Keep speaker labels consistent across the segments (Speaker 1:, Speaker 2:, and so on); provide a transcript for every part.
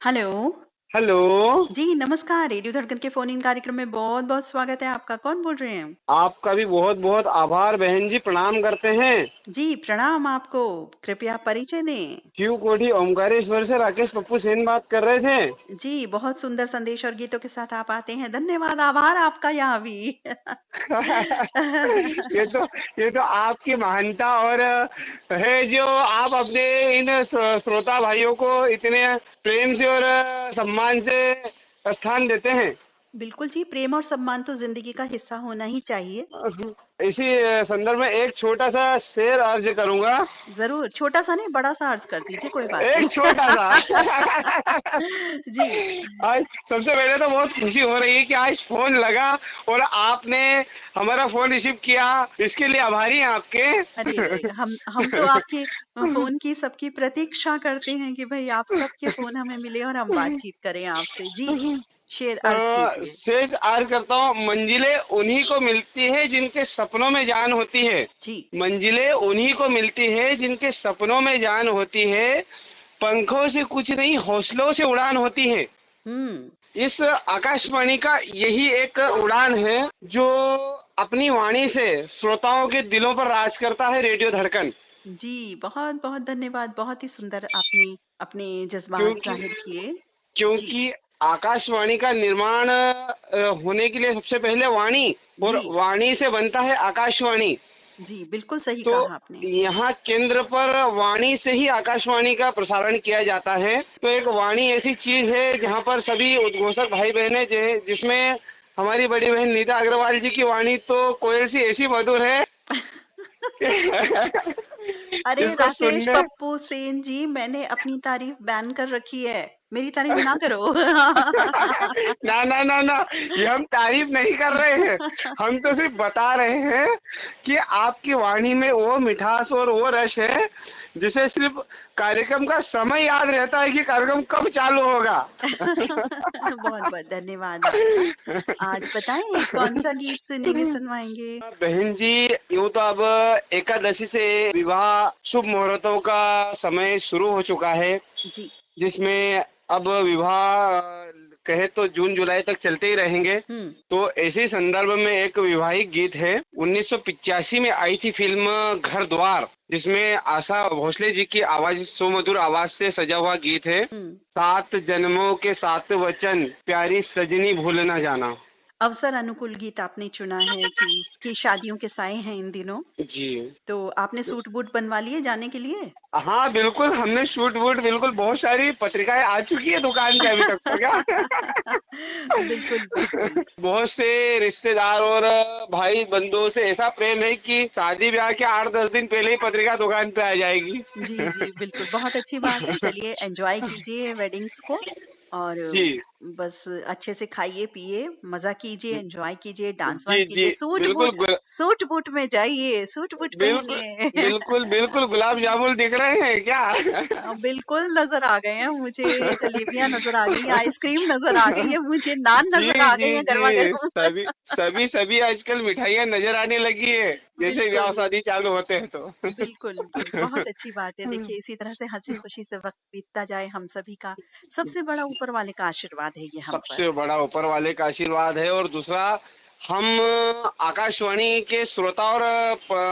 Speaker 1: Hello.
Speaker 2: Hello.
Speaker 1: जी, नमस्कार। Radio धड़कन के फ़ोन इन कार्यक्रम में बहुत-बहुत स्वागत है आपका। कौन बोल रहे हैं?
Speaker 2: आपका भी बहुत बहुत आभार बहन जी, प्रणाम करते हैं।
Speaker 1: जी, प्रणाम आपको। कृपया परिचय दें।
Speaker 2: शिव कोठी ओमकारेश्वर से राकेश पप्पू सेन बात कर रहे थे।
Speaker 1: जी, बहुत सुंदर संदेश और गीतों के साथ आप आते हैं। धन्यवाद, आभार आपका यहाँ भी।
Speaker 2: ये तो ये तो आपकी महानता और है जो आप अपने इन श्रोता भाइयों को इतने प्रेम से और सम्मान से स्थान देते हैं।
Speaker 1: बिल्कुल जी, प्रेम और सम्मान तो ज़िंदगी का हिस्सा होना ही चाहिए।
Speaker 2: इसी संदर्भ में एक छोटा सा शेर अर्ज करूंगा।
Speaker 1: ज़रूर, छोटा-सा नहीं, बड़ा-सा अर्ज़ कर दीजिए, कोई बात नहीं।
Speaker 2: एक छोटा सा।
Speaker 1: जी,
Speaker 2: आज सबसे पहले तो बहुत खुशी हो रही है कि आज फोन लगा और आपने हमारा फोन रिसीव किया, इसके लिए आभारी हैं आपके।
Speaker 1: अरे! हम तो आपके फ़ोन की सबकी प्रतीक्षा करते हैं कि भई आप सबके फ़ोन हमें मिले और हम बातचीत करें आपसे। जी, शेर अर्ज़ कीजिए।
Speaker 2: शेष अर्ज करता हूँ, मंजिलें उन्हीं को मिलती है जिनके सपनों में जान होती है।
Speaker 1: जी।
Speaker 2: मंजिलें उन्हीं को मिलती है जिनके सपनों में जान होती है। पंखों से कुछ नहीं, हौसलों से उड़ान होती है।
Speaker 1: हुँ।
Speaker 2: इस आकाशवाणी का यही एक उड़ान है जो अपनी वाणी से श्रोताओं के दिलों पर राज करता है, रेडियो धड़कन।
Speaker 1: जी, बहुत-बहुत धन्यवाद। बहुत ही सुंदर आपने अपने जज़्बात
Speaker 2: क्योंकि
Speaker 1: ज़ाहिर किए। जी,
Speaker 2: क्योंकि आकाशवाणी का निर्माण होने के लिए सबसे पहले वाणी, और
Speaker 1: जी,
Speaker 2: वाणी से बनता है आकाशवाणी।
Speaker 1: जी, बिल्कुल सही
Speaker 2: तो
Speaker 1: कहा आपने।
Speaker 2: यहाँ केंद्र पर वाणी से ही आकाशवाणी का प्रसारण किया जाता है। तो एक वाणी ऐसी चीज है जहाँ पर सभी उद्घोषक भाई बहने जिसमें हमारी बड़ी बहन नीता अग्रवाल जी की वाणी तो कोयल सी ऐसी मधुर है।
Speaker 1: अरे
Speaker 2: जिसको
Speaker 1: राकेश
Speaker 2: सुनने
Speaker 1: पप्पू सेन जी, मैंने अपनी तारीफ़ बैन कर रखी है। मेरी तारीफ़ ना करो।
Speaker 2: ना ना ना ना, ये हम तारीफ नहीं कर रहे हैं। हम तो सिर्फ बता रहे हैं कि आपकी वाणी में वो मिठास और वो रस है जिसे सिर्फ कार्यक्रम का समय याद रहता है कि कार्यक्रम कब चालू होगा।
Speaker 1: बहुत-बहुत धन्यवाद आपका। आज बताएँ कौन-सा गीत सुनेंगे, सुनवाएँगे?
Speaker 2: बहन जी, यूं तो अब एकादशी से विवाह शुभ मुहूर्तों का समय शुरू हो चुका है,
Speaker 1: जी।
Speaker 2: जिसमें अब विवाह कहे तो जून जुलाई तक चलते ही रहेंगे।
Speaker 1: हुँ,
Speaker 2: तो ऐसे संदर्भ में एक वैवाहिक गीत है, 1985 में आई थी फिल्म घर द्वार, जिसमें आशा भोसले जी की आवाज, सुमधुर आवाज से सजा हुआ गीत है।
Speaker 1: हुँ।
Speaker 2: 7 जन्मों के 7 वचन, प्यारी सजनी भूल ना जाना।
Speaker 1: अवसर अनुकूल गीत आपने चुना है कि शादियों के साए हैं इन दिनों।
Speaker 2: जी।
Speaker 1: तो आपने सूट-बूट बनवा लिए जाने के लिए?
Speaker 2: हाँ बिल्कुल, हमने शूट वूट, बिल्कुल बहुत सारी पत्रिकाएं आ चुकी है दुकान पे अभी तक तो क्या।
Speaker 1: बिल्कुल, बिल्कुल।
Speaker 2: बहुत से रिश्तेदार और भाई बंधुओं से ऐसा प्रेम है कि शादी ब्याह के 8-10 दिन पहले ही पत्रिका दुकान पे आ जाएगी।
Speaker 1: जी, जी, बिल्कुल, बहुत अच्छी बात है। चलिए एन्जॉय कीजिए वेडिंग्स को और
Speaker 2: जी
Speaker 1: बस अच्छे से खाइए-पिए, मज़ा कीजिए, एन्जॉय कीजिए, डांस-वांस
Speaker 2: जी जी।
Speaker 1: कीजिए,
Speaker 2: बिल्कुल
Speaker 1: सूट-बूट में जाइए, सूट-बूट
Speaker 2: बिल्कुल
Speaker 1: पहनिए।
Speaker 2: बिल्कुल बिल्कुल, गुलाब जामुन दिख रहे हैं क्या?
Speaker 1: बिल्कुल नज़र आ गए हैं मुझे, जलेबियाँ नज़र आ गई हैं, आइसक्रीम नज़र आ गई है मुझे, नान
Speaker 2: जी
Speaker 1: नज़र आ गई
Speaker 2: जी
Speaker 1: हैं
Speaker 2: जी,
Speaker 1: गरमा-गरम।
Speaker 2: सभी सभी सभी आजकल मिठाइयाँ नजर आने लगी है, जैसे ब्याह
Speaker 1: बिल्कुल।
Speaker 2: शादी चालू होते हैं तो।
Speaker 1: बिल्कुल, बहुत अच्छी बात है। देखिए इसी तरह से हँसी-खुशी से वक़्त बीतता जाए हम सभी का, सबसे बड़ा ऊपर वाले का आशीर्वाद है ये हम पर।
Speaker 2: सबसे बड़ा ऊपर वाले का आशीर्वाद है, और दूसरा हम आकाशवाणी के श्रोता और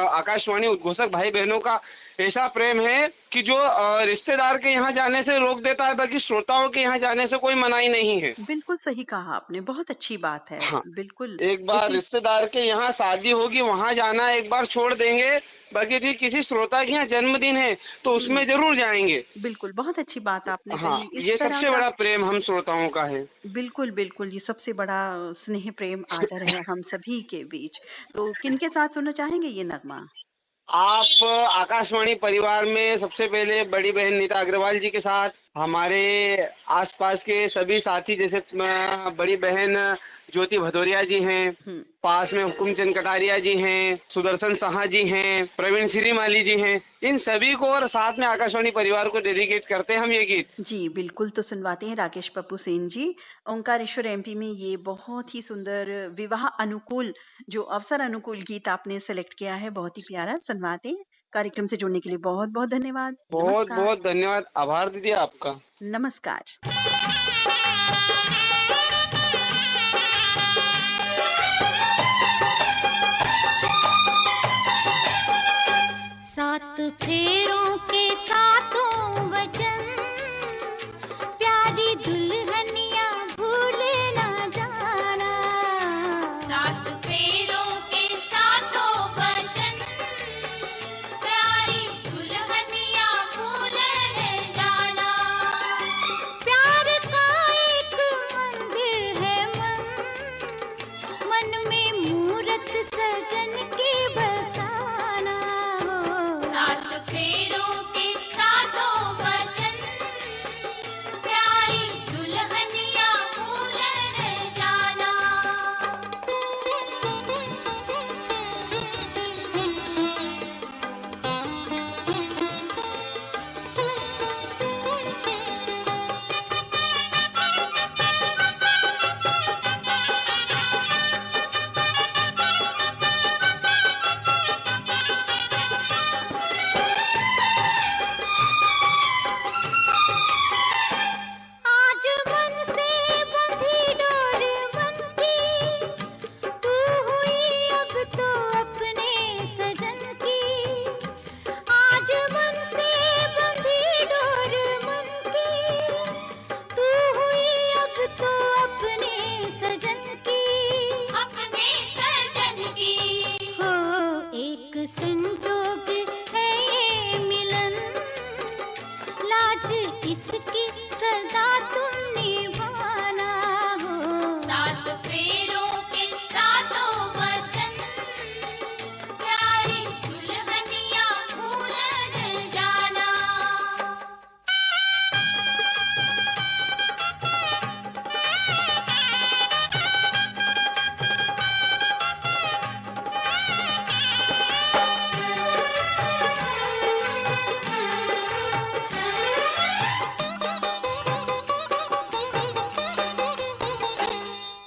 Speaker 2: आकाशवाणी उद्घोषक भाई बहनों का ऐसा प्रेम है कि जो रिश्तेदार के यहाँ जाने से रोक देता है, बाकी श्रोताओं के यहाँ जाने से कोई मनाही नहीं है।
Speaker 1: बिल्कुल सही कहा आपने, बहुत अच्छी बात है।
Speaker 2: हाँ,
Speaker 1: बिल्कुल,
Speaker 2: एक बार
Speaker 1: इसी
Speaker 2: रिश्तेदार के यहाँ शादी होगी वहां जाना एक बार छोड़ देंगे, बाकी यदि किसी श्रोता के यहाँ जन्मदिन है तो
Speaker 1: हुँ,
Speaker 2: उसमें जरूर जाएंगे।
Speaker 1: बिल्कुल, बहुत अच्छी बात आपने
Speaker 2: हाँ,
Speaker 1: कही। इस
Speaker 2: ये
Speaker 1: तरह
Speaker 2: सबसे
Speaker 1: का
Speaker 2: बड़ा प्रेम हम श्रोताओं का है।
Speaker 1: बिल्कुल, बिल्कुल, ये सबसे बड़ा स्नेह, प्रेम, आदर है हम सभी के बीच। तो किनके साथ सुनना चाहेंगे ये नगमा?
Speaker 2: आप आकाशवाणी परिवार में सबसे पहले बड़ी बहन नीता अग्रवाल जी के साथ, हमारे आसपास के सभी साथी, जैसे बड़ी बहन ज्योति भदौरिया जी हैं,
Speaker 1: हुँ।
Speaker 2: पास में हुकुमचंद कटारिया जी हैं, सुदर्शन साहा जी हैं, प्रवीण श्रीमाली जी हैं, इन सभी को और साथ में आकाशवाणी परिवार को डेडिकेट करते हैं हम ये गीत।
Speaker 1: जी, बिल्कुल, तो सुनवाते हैं राकेश पप्पू सेन जी। ओंकारेश्वर एमपी में ये बहुत ही सुंदर विवाह अनुकूल जो अवसर अनुकूल गीत आपने सेलेक्ट किया है, बहुत ही प्यारा सुनवाते हैं। कार्यक्रम से जुड़ने के लिए बहुत-बहुत धन्यवाद।
Speaker 2: बहुत
Speaker 1: नमस्कार,
Speaker 2: बहुत धन्यवाद, आभार दीदी आपका।
Speaker 1: नमस्कार।
Speaker 3: सात फेरों के सातों वचन, प्यारी दुल्हनिया भूले ना जाना।
Speaker 4: सात फेरों के सातों वचन, प्यारी दुल्हनिया भूले न जाना।
Speaker 3: प्यार का एक मंदिर है मन, मन में मूरत सजन की बसाना।
Speaker 4: सात फेरों के सातों वचन, प्यारी दुल्हनिया भूले न जाना।
Speaker 3: आज मन से बंधी डोर मन की, तू हुई अब तो अपने सजन की। आज मन से बंधी डोर मन की, तू हुई अब तो अपने सजन की।
Speaker 4: अपने सजन की
Speaker 3: हो एक संजोग है ये मिलन, लाज इसकी सदा तुम निभाना। हो
Speaker 4: सात फेरों के सातों वचन, प्यारी दुल्हनिया भूले न जाना।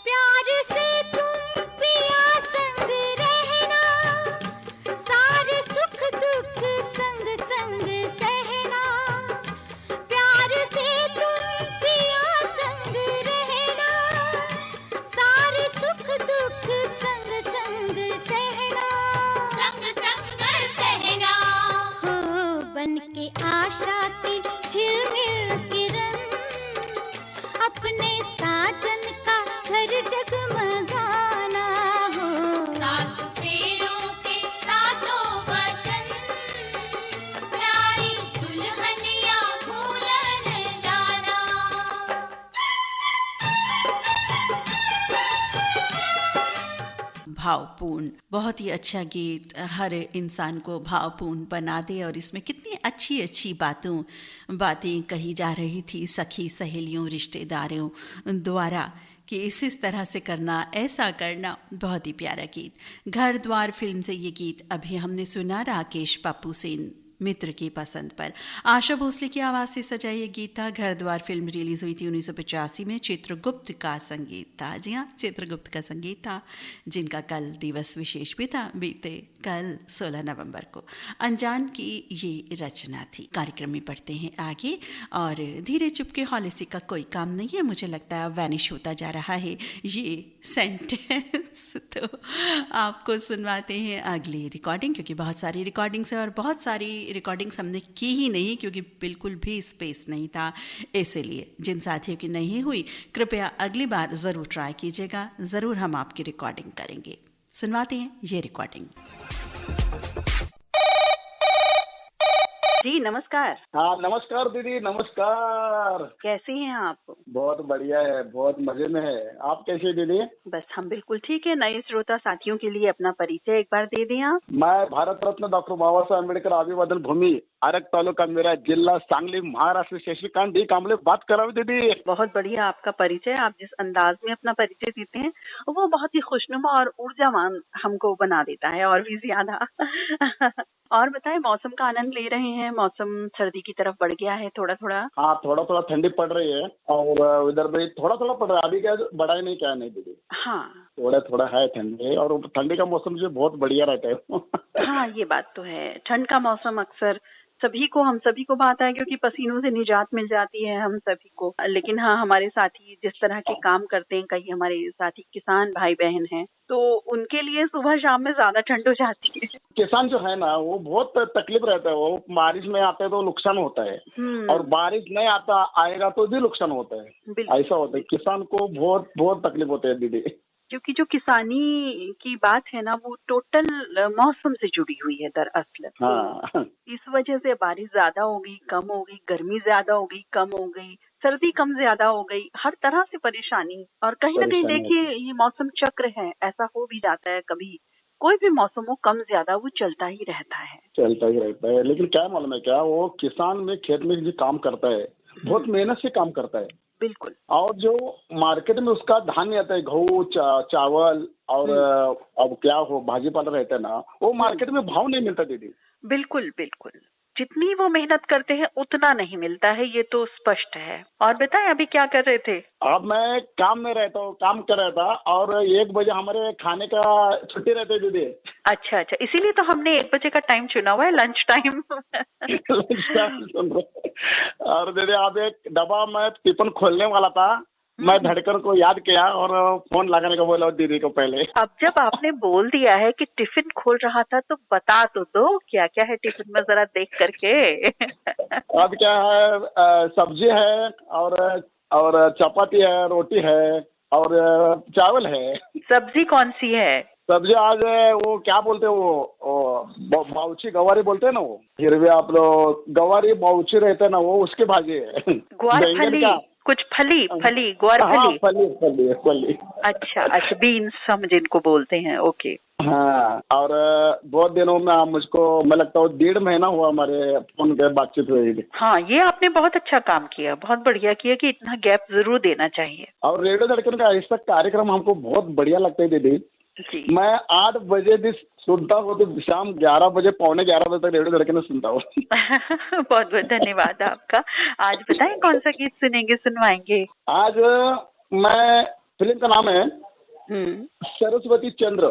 Speaker 3: प्यार से तुम पिया संग रहना, सारे सुख दुख संग संग सहना। प्यार से तुम पिया संग रहना, सारे सुख दुख संग संग सहना।
Speaker 4: संग संग सहना
Speaker 3: हो बन के आशा की झिलमिल किरण, अपने साजन का घर जगमगाना। हो
Speaker 4: सात फेरों के सातों वचन, प्यारी दुल्हनिया भूले न जाना।
Speaker 1: भावपूर्ण, बहुत ही अच्छा गीत, हर इंसान को भावपूर्ण बना दे। और इसमें कितनी अच्छी अच्छी बातें कही जा रही थी सखी सहेलियों रिश्तेदारों द्वारा कि इस तरह से करना, ऐसा करना। बहुत ही प्यारा गीत। घर द्वार फिल्म से ये गीत अभी हमने सुना, राकेश पप्पू सेन मित्र की पसंद पर। आशा भोसले की आवाज़ से सजा ये गीत था। घर द्वार फिल्म रिलीज हुई थी 1985 में। चित्रगुप्त का संगीत था। जी हाँ, चित्रगुप्त का संगीत था, जिनका कल दिवस विशेष भी था, बीते कल 16 नवंबर को। अनजान की ये रचना थी। कार्यक्रम में बढ़ते हैं आगे, और धीरे चुपके हौले से का कोई काम नहीं है, मुझे लगता है वैनिश होता जा रहा है ये सेंटेंस। तो आपको सुनवाते हैं अगली रिकॉर्डिंग, क्योंकि बहुत सारी रिकॉर्डिंग्स है और बहुत सारी रिकॉर्डिंग्स हमने की ही नहीं, क्योंकि बिल्कुल भी स्पेस नहीं था। इसलिए जिन साथियों की नहीं हुई, कृपया अगली बार ज़रूर ट्राई कीजिएगा, ज़रूर हम आपकी रिकॉर्डिंग करेंगे। सुनवाते हैं ये रिकॉर्डिंग। जी नमस्कार।
Speaker 5: हाँ नमस्कार दीदी, नमस्कार।
Speaker 1: कैसे हैं आप?
Speaker 5: बहुत बढ़िया है, बहुत मजे में है। आप कैसे दीदी?
Speaker 1: बस हम बिल्कुल ठीक है। नए श्रोता साथियों के लिए अपना परिचय एक बार दे दें आप।
Speaker 5: मैं भारत रत्न डॉक्टर बाबासाहेब आंबेडकर अभिवादन भूमि आरग तालुका मेरा जिला सांगली महाराष्ट्र शशिकांत डी कांबळे बात कर रहा हूँ दीदी।
Speaker 1: बहुत बढ़िया आपका परिचय। आप जिस अंदाज में अपना परिचय देते हैं वो बहुत ही खुशनुमा और ऊर्जावान हमको बना देता है, और भी ज्यादा। और बताएं, मौसम का आनंद ले रहे हैं? मौसम सर्दी की तरफ बढ़ गया है थोड़ा थोड़ा।
Speaker 5: हाँ थोड़ा थोड़ा ठंडी पड़ रही है, और इधर भी थोड़ा थोड़ा पड़ रहा है। अभी क्या बढ़ा ही नहीं, क्या नहीं दीदी।
Speaker 1: हाँ
Speaker 5: थोड़ा थोड़ा है ठंडी, और ठंडी का मौसम जो बहुत बढ़िया रहता है।
Speaker 1: हाँ, ये बात तो है। ठंड का मौसम अक्सर सभी को, हम सभी को बात है, क्योंकि पसीनों से निजात मिल जाती है हम सभी को। लेकिन हाँ, हमारे साथी जिस तरह के काम करते हैं, कई हमारे साथी किसान भाई बहन हैं, तो उनके लिए सुबह शाम में ज्यादा ठंड हो जाती है।
Speaker 5: किसान जो है ना, वो बहुत तकलीफ रहता है। वो बारिश में आते तो नुकसान होता है, और बारिश नहीं आता आएगा तो भी नुकसान होता है।
Speaker 1: बिल्कुल।
Speaker 5: ऐसा होता है, किसान को बहुत बहुत तकलीफ होती है दीदी।
Speaker 1: क्योंकि जो किसानी की बात है ना, वो टोटल मौसम से जुड़ी हुई है दरअसल।
Speaker 5: हाँ।
Speaker 1: इस वजह से बारिश ज्यादा हो गई, कम हो गई, गर्मी ज्यादा हो गई, कम हो गई, सर्दी कम ज्यादा हो गई, हर तरह से परेशानी। और कहीं ना कहीं देखिए, ये मौसम चक्र है, ऐसा हो भी जाता है कभी। कोई भी मौसम हो, कम ज्यादा वो चलता ही रहता है।
Speaker 5: चलता ही रहता है। लेकिन क्या मालूम है क्या, वो किसान में खेत में जो काम करता है, बहुत मेहनत से काम करता है।
Speaker 1: बिल्कुल।
Speaker 5: और जो मार्केट में उसका धान्य आता है, गेहूँ, चावल और अब क्या हो भाजीपाला रहता है ना, वो मार्केट में भाव नहीं मिलता दीदी।
Speaker 1: बिल्कुल बिल्कुल। जितनी वो मेहनत करते हैं उतना नहीं मिलता है, ये तो स्पष्ट है। और बताएं, अभी क्या कर रहे थे?
Speaker 5: अब मैं काम में रहता हूँ, काम कर रहा था, और 1 बजे हमारे खाने का छुट्टी रहती है दीदी।
Speaker 1: अच्छा अच्छा, इसीलिए तो हमने 1 बजे का टाइम चुना हुआ है, लंच टाइम।
Speaker 5: और दीदी, अब एक डब्बा मैं टिफिन खोलने वाला था, मैं धड़कन को याद किया और फोन लगाने को बोला दीदी को पहले।
Speaker 1: अब जब आपने बोल दिया है कि टिफिन खोल रहा था, तो बता तो दो क्या क्या है टिफिन में, जरा देख करके।
Speaker 5: अब क्या है, सब्जी है और चपाती है, रोटी है और चावल है।
Speaker 1: सब्जी कौन सी है?
Speaker 5: सब्जी आज वो क्या बोलते हैं, वो बाउची गवारी बोलते हैं ना, वो हिरवे आप लोग गवारी बाउची रहते हैं ना, वो उसकी भाजी है।
Speaker 1: ग्वार फली, कुछ फली ग्वार
Speaker 5: फली।
Speaker 1: अच्छा, बीन्स हम जिनको बोलते हैं। ओके।
Speaker 5: हाँ, और बहुत दिनों में मुझको, मैं लगता हूँ 1.5 महीना हुआ हमारे फोन पे बातचीत हुई।
Speaker 1: हाँ, ये आपने बहुत अच्छा काम किया, बहुत बढ़िया किया कि इतना गैप जरूर देना चाहिए।
Speaker 5: और रेडियो धड़कन का ऐसा कार्यक्रम हमको बहुत बढ़िया लगता है दीदी
Speaker 1: जी।
Speaker 5: मैं 8 बजे भी सुनता हूँ, तो शाम 11 बजे, पौने 11 बजे तक रेडियो धड़कन सुनता हूँ।
Speaker 1: बहुत बहुत धन्यवाद आपका। आज बताएं कौन सा गीत सुनेंगे, सुनवाएंगे?
Speaker 5: आज मैं, फिल्म का नाम है सरस्वती चंद्र,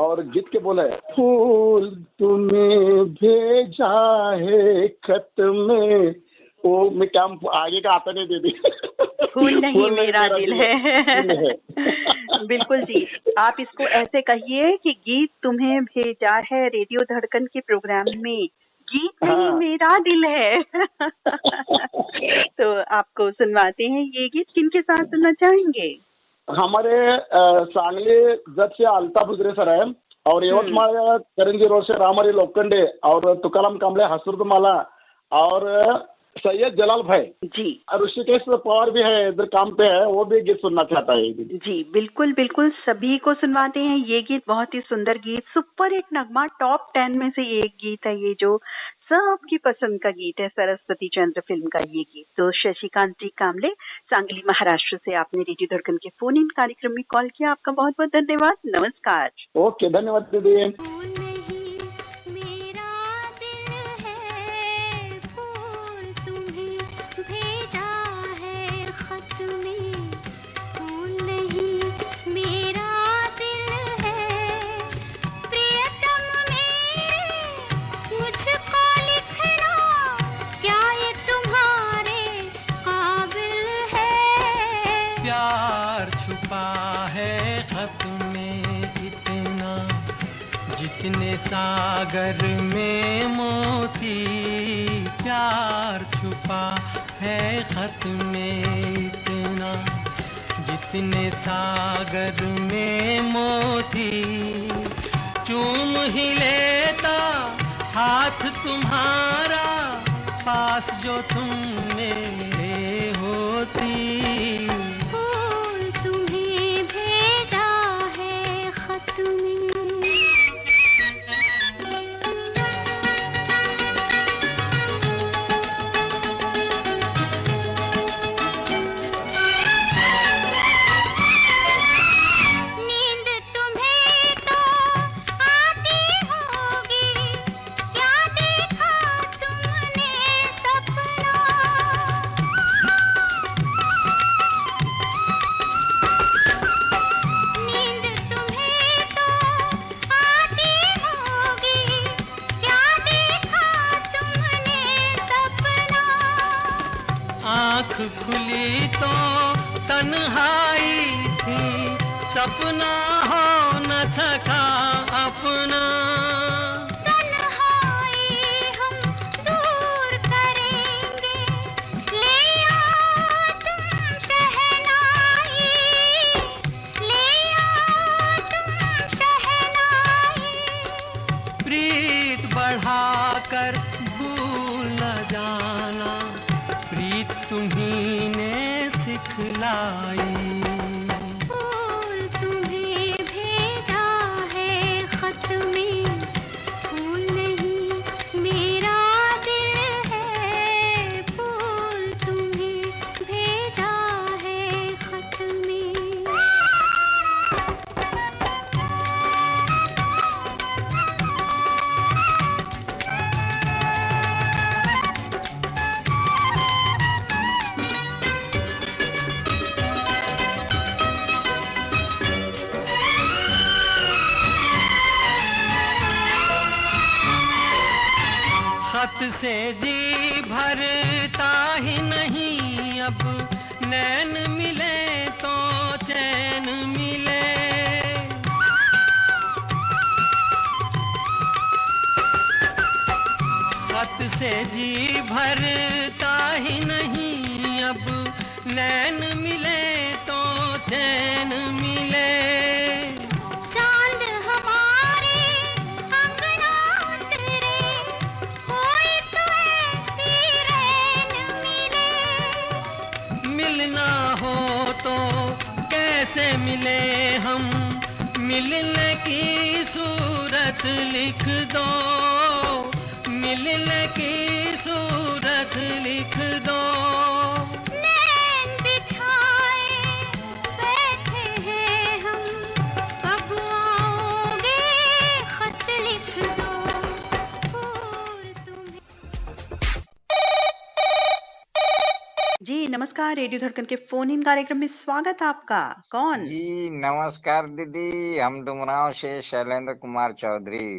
Speaker 5: और गीत के बोला है, फूल तुम्हें भेजा है खत में, वो मैं क्या आगे का आता नहीं दीदी।
Speaker 1: फूल नहीं मेरा दिल है। बिल्कुल जी, आप इसको ऐसे कहिए कि गीत तुम्हें भेजा है रेडियो धड़कन के प्रोग्राम में, गीत नहीं मेरा दिल है। तो आपको सुनवाते हैं ये गीत। किनके साथ सुनना चाहेंगे?
Speaker 5: हमारे सांगली जत से अल्ताफ गुजरे सर है, और यवतमाळ करंजी रोड से रामहरी लोखंडे, और तुकाराम कांबळे हसुर्दमाला, और सैयद जलाल भाई
Speaker 1: जी,
Speaker 5: और ऋषिकेश पवार भी है, इधर काम पे है, वो भी गीत सुनना चाहता है
Speaker 1: जी। बिल्कुल बिल्कुल, सभी को सुनवाते हैं ये गीत। बहुत ही सुंदर गीत, सुपर हिट नगमा, टॉप 10 में से एक गीत है ये, जो सबकी पसंद का गीत है, सरस्वती चंद्र फिल्म का ये गीत। तो शशिकांत जी कांबले, सांगली महाराष्ट्र से आपने रेडियो धड़कन के फोन इन कार्यक्रम में कॉल किया, आपका बहुत बहुत धन्यवाद। नमस्कार।
Speaker 5: ओके, धन्यवाद दीदी।
Speaker 6: जितने सागर में मोती, प्यार छुपा है खत में इतना, जितने सागर में मोती, चूम ही लेता हाथ तुम्हारा, पास जो तुम मेरे होती।
Speaker 3: तुम्हें भेजा है खत में।
Speaker 6: आँख खुली तो तन्हाई थी, सपना हो न सका अपना।
Speaker 3: तन्हाई हम दूर करेंगे, ले आओ तुम शहनाई, ले आओ तुम शहनाई।
Speaker 6: प्रीत बढ़ाकर भूल न जाना, प्रीत तुम्ही ने सिखलाई।
Speaker 3: फूल तुम्हें भेजा है खत में, फूल नहीं मेरा दिल है, फूल तुम्हें भेजा है खत में।
Speaker 6: खत से जी भरता ही नहीं, अब नैन मिले तो चैन मिले। खत से जी भरता ही नहीं, अब नैन मिले तो चैन मिले।
Speaker 3: चांद हमारे अंगना उतरे, कोई तो ऐसी रैन मिले।
Speaker 6: मिलना हो तो कैसे मिले हम, मिलने की सूरत लिख दो, मिलने की सूरत लिख दो।
Speaker 3: नैन बिछाए बैठे हैं हम, कब आओगे खत लिख दो, फूल तुम्हें।
Speaker 1: जी नमस्कार, रेडियो धड़कन के फोन इन कार्यक्रम में स्वागत है आपका। कौन?
Speaker 7: जी नमस्कार दीदी, हम डुमरांव से शैलेंद्र कुमार चौधरी।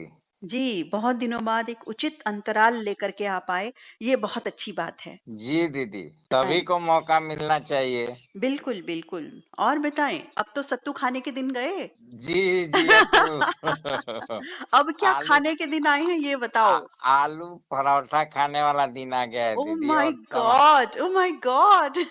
Speaker 1: जी बहुत दिनों बाद एक उचित अंतराल लेकर के आप आए, ये बहुत अच्छी बात है।
Speaker 7: जी दीदी, सभी
Speaker 1: बताएं।
Speaker 7: को मौका मिलना चाहिए।
Speaker 1: बिल्कुल बिल्कुल। और बताएं, अब तो सत्तू खाने के दिन गए,
Speaker 7: जी जी तो
Speaker 1: अब क्या
Speaker 7: आलू
Speaker 1: खाने के दिन आए हैं ये बताओ।
Speaker 7: आलू पराठा खाने वाला दिन आ गया है
Speaker 1: ओ
Speaker 7: दीदी।
Speaker 1: माय
Speaker 7: और
Speaker 1: गॉड, ओ माय गॉड।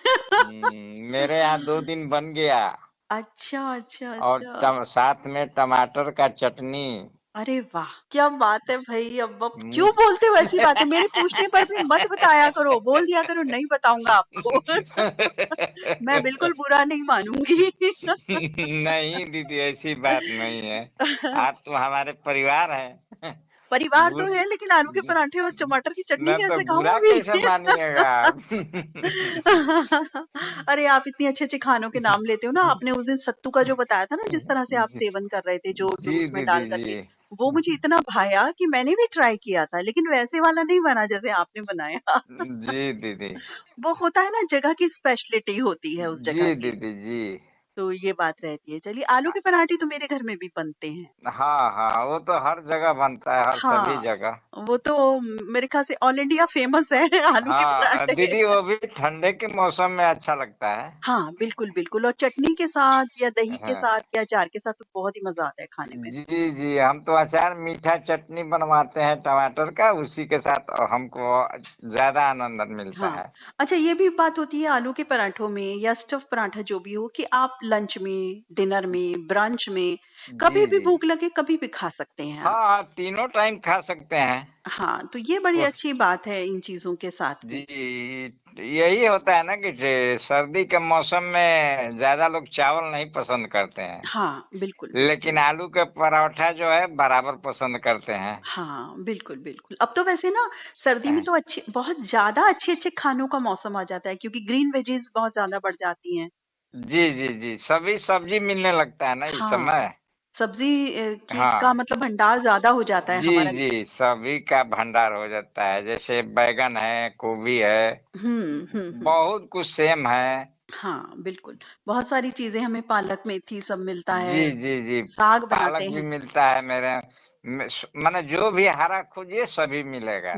Speaker 7: मेरे यहाँ 2 दिन बन गया।
Speaker 1: अच्छा अच्छा
Speaker 7: और
Speaker 1: अच्छा।
Speaker 7: साथ में टमाटर का चटनी।
Speaker 1: अरे वाह, क्या बात है भाई। अब क्यों बोलते हो ऐसी बातें? मेरे पूछने पर भी मत बताया करो, बोल दिया करो नहीं बताऊंगा आपको। मैं बिल्कुल बुरा नहीं मानूंगी।
Speaker 7: नहीं दीदी, ऐसी बात नहीं है, आप तो हमारे परिवार हैं।
Speaker 1: परिवार तो
Speaker 7: बुर
Speaker 1: है, लेकिन आलू के पराठे और टमाटर की चटनी
Speaker 7: न तो
Speaker 1: कैसे खाऊं
Speaker 7: बुरा
Speaker 1: अभी?
Speaker 7: कैसे मानिएगा आप।
Speaker 1: अरे आप इतने अच्छे अच्छे खानों के नाम लेते हो ना। आपने उस दिन सत्तू का जो बताया था ना, जिस तरह से आप सेवन कर रहे थे, जो
Speaker 7: जी
Speaker 1: उसमें
Speaker 7: दीदी
Speaker 1: डाल करके,
Speaker 7: जी
Speaker 1: वो मुझे इतना भाया कि मैंने भी ट्राई किया था, लेकिन वैसे वाला नहीं बना जैसे आपने बनाया।
Speaker 7: जी दीदी
Speaker 1: वो होता है ना, जगह की स्पेशलिटी होती है उस जगह
Speaker 7: जी
Speaker 1: की,
Speaker 7: दीदी जी।
Speaker 1: तो ये बात रहती है। चलिए, आलू के पराठे तो मेरे घर में भी बनते हैं।
Speaker 7: हाँ हाँ, वो तो हर जगह बनता है, हर सभी
Speaker 1: हाँ,
Speaker 7: जगह।
Speaker 1: वो तो मेरे ख्याल से ऑल इंडिया फेमस है आलू के
Speaker 7: हाँ
Speaker 1: पराठे।
Speaker 7: दीदी, वो भी ठंडे के मौसम में अच्छा लगता है।
Speaker 1: हाँ बिल्कुल बिल्कुल। और चटनी के साथ या दही के
Speaker 7: हाँ
Speaker 1: साथ या अचार के साथ तो बहुत ही मजा आता है खाने में।
Speaker 7: जी जी, हम तो अचार मीठा चटनी बनवाते हैं टमाटर का, उसी के साथ हमको ज्यादा आनंद मिलता
Speaker 1: हाँ,
Speaker 7: है।
Speaker 1: अच्छा ये भी बात होती है आलू के पराठों में या स्टफ पराठा जो भी हो, कि आप लंच में, डिनर में, ब्रंच में कभी
Speaker 7: जी
Speaker 1: भी
Speaker 7: जी
Speaker 1: भूख लगे कभी भी खा सकते हैं आप।
Speaker 7: हाँ हाँ, तीनों टाइम खा सकते हैं।
Speaker 1: हाँ, तो ये बड़ी
Speaker 7: वो
Speaker 1: अच्छी बात है इन चीजों के साथ में।
Speaker 7: जी, यही होता है ना कि सर्दी के मौसम में ज्यादा लोग चावल नहीं पसंद करते हैं,
Speaker 1: हाँ बिल्कुल
Speaker 7: लेकिन
Speaker 1: बिल्कुल।
Speaker 7: आलू के पराठा जो है बराबर पसंद करते हैं।
Speaker 1: हाँ बिल्कुल बिल्कुल। अब तो वैसे ना सर्दी में
Speaker 7: हाँ,
Speaker 1: तो अच्छे, बहुत ज्यादा अच्छे अच्छे खानों का मौसम आ जाता है, क्योंकि ग्रीन वेजीज बहुत ज्यादा बढ़ जाती हैं।
Speaker 7: जी जी जी, सभी सब्जी मिलने लगता है ना इस
Speaker 1: हाँ,
Speaker 7: समय।
Speaker 1: सब्जी का
Speaker 7: हाँ
Speaker 1: मतलब भंडार ज्यादा हो जाता है
Speaker 7: जी
Speaker 1: हमारा।
Speaker 7: जी, सभी का भंडार हो जाता है, जैसे बैगन है, गोभी है,
Speaker 1: हम्म।
Speaker 7: बहुत कुछ सेम है।
Speaker 1: हाँ बिल्कुल, बहुत सारी चीजें हमें, पालक मेथी सब मिलता
Speaker 7: जी
Speaker 1: है,
Speaker 7: जी जी,
Speaker 1: साग
Speaker 7: पालक
Speaker 1: बनाते
Speaker 7: भी
Speaker 1: हैं।
Speaker 7: मिलता है मेरे यहाँ। माने जो भी हरा खोजिए सभी मिलेगा।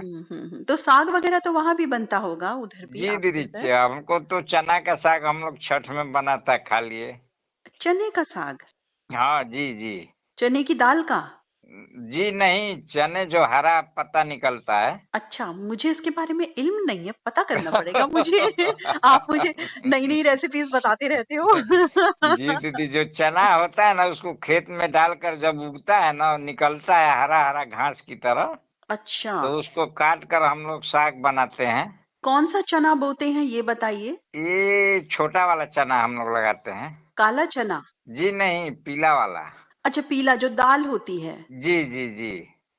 Speaker 1: तो साग वगैरह तो वहां भी बनता होगा, उधर भी
Speaker 7: जी
Speaker 1: आपके
Speaker 7: दीदी,
Speaker 1: उधर?
Speaker 7: हमको तो चना का साग हम लोग छठ में बनाता है, खा लिए।
Speaker 1: चने का साग?
Speaker 7: हाँ जी जी।
Speaker 1: चने की दाल का?
Speaker 7: जी नहीं, चने जो हरा पत्ता निकलता है।
Speaker 1: अच्छा, मुझे इसके बारे में इल्म नहीं है, पता करना पड़ेगा मुझे। आप मुझे नई-नई रेसिपीज बताते रहते हो।
Speaker 7: जी दीदी, जो चना होता है ना उसको खेत में डालकर जब उगता है ना, निकलता है हरा हरा घास की तरह,
Speaker 1: अच्छा,
Speaker 7: तो उसको काट कर हम लोग साग बनाते हैं।
Speaker 1: कौन सा चना बोते हैं ये बताइए?
Speaker 7: ये छोटा वाला चना हम लोग लगाते हैं।
Speaker 1: काला चना?
Speaker 7: जी नहीं, पीला वाला।
Speaker 1: अच्छा, पीला जो दाल होती है।
Speaker 7: जी जी जी।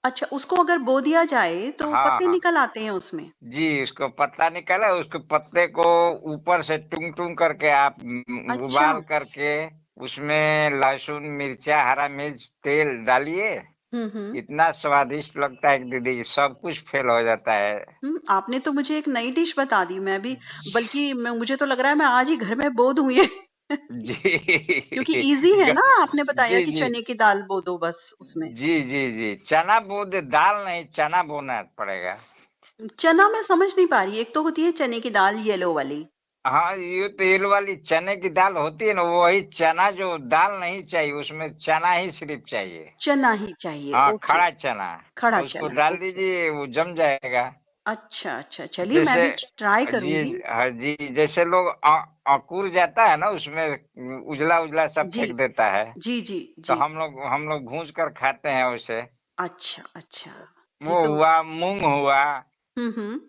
Speaker 1: अच्छा, उसको अगर बो दिया जाए तो
Speaker 7: हाँ
Speaker 1: पत्ते
Speaker 7: हाँ।
Speaker 1: निकल आते हैं उसमें?
Speaker 7: जी, उसको पत्ता निकाला, उसके पत्ते को ऊपर से टूंग टूंग करके आप
Speaker 1: अच्छा।
Speaker 7: उबाल करके उसमें लहसुन, मिर्चा, हरा मिर्च, तेल डालिए।
Speaker 1: हम्म।
Speaker 7: इतना स्वादिष्ट लगता है कि दीदी सब कुछ फेल हो जाता है।
Speaker 1: आपने तो मुझे एक नई डिश बता दी। मैं भी, बल्कि मुझे तो लग रहा है मैं आज ही घर में बो दूं ये। क्योंकि
Speaker 7: जी।
Speaker 1: इजी है ना, आपने बताया
Speaker 7: जी
Speaker 1: कि
Speaker 7: जी
Speaker 1: चने की दाल बो दो बस उसमें।
Speaker 7: जी जी जी, चना बो दे, दाल नहीं, चना बोना पड़ेगा।
Speaker 1: चना मैं समझ नहीं पा रही, एक तो होती है चने की दाल येलो वाली।
Speaker 7: हाँ, ये तेल वाली चने की दाल होती है ना, वही चना, जो दाल नहीं चाहिए उसमें, चना ही सिर्फ चाहिए।
Speaker 1: चना ही चाहिए,
Speaker 7: हाँ,
Speaker 1: ओके।
Speaker 7: खड़ा चना।
Speaker 1: खड़ा
Speaker 7: उसको
Speaker 1: चना,
Speaker 7: डाल
Speaker 1: ओके।
Speaker 7: दीजिए, वो जम जाएगा।
Speaker 1: अच्छा अच्छा, चलिए मैं
Speaker 7: जैसे
Speaker 1: भी ट्राई
Speaker 7: जी
Speaker 1: करूंगी।
Speaker 7: हाँ जी, जैसे लोग अंकुर जाता है ना उसमें, उजला उजला सब
Speaker 1: जी
Speaker 7: फेंक देता है,
Speaker 1: जी जी
Speaker 7: तो
Speaker 1: जी।
Speaker 7: हम लोग भूज कर खाते हैं उसे।
Speaker 1: अच्छा अच्छा, ये
Speaker 7: वो
Speaker 1: तो।
Speaker 7: हुआ, मूंग हुआ,
Speaker 1: हम्म।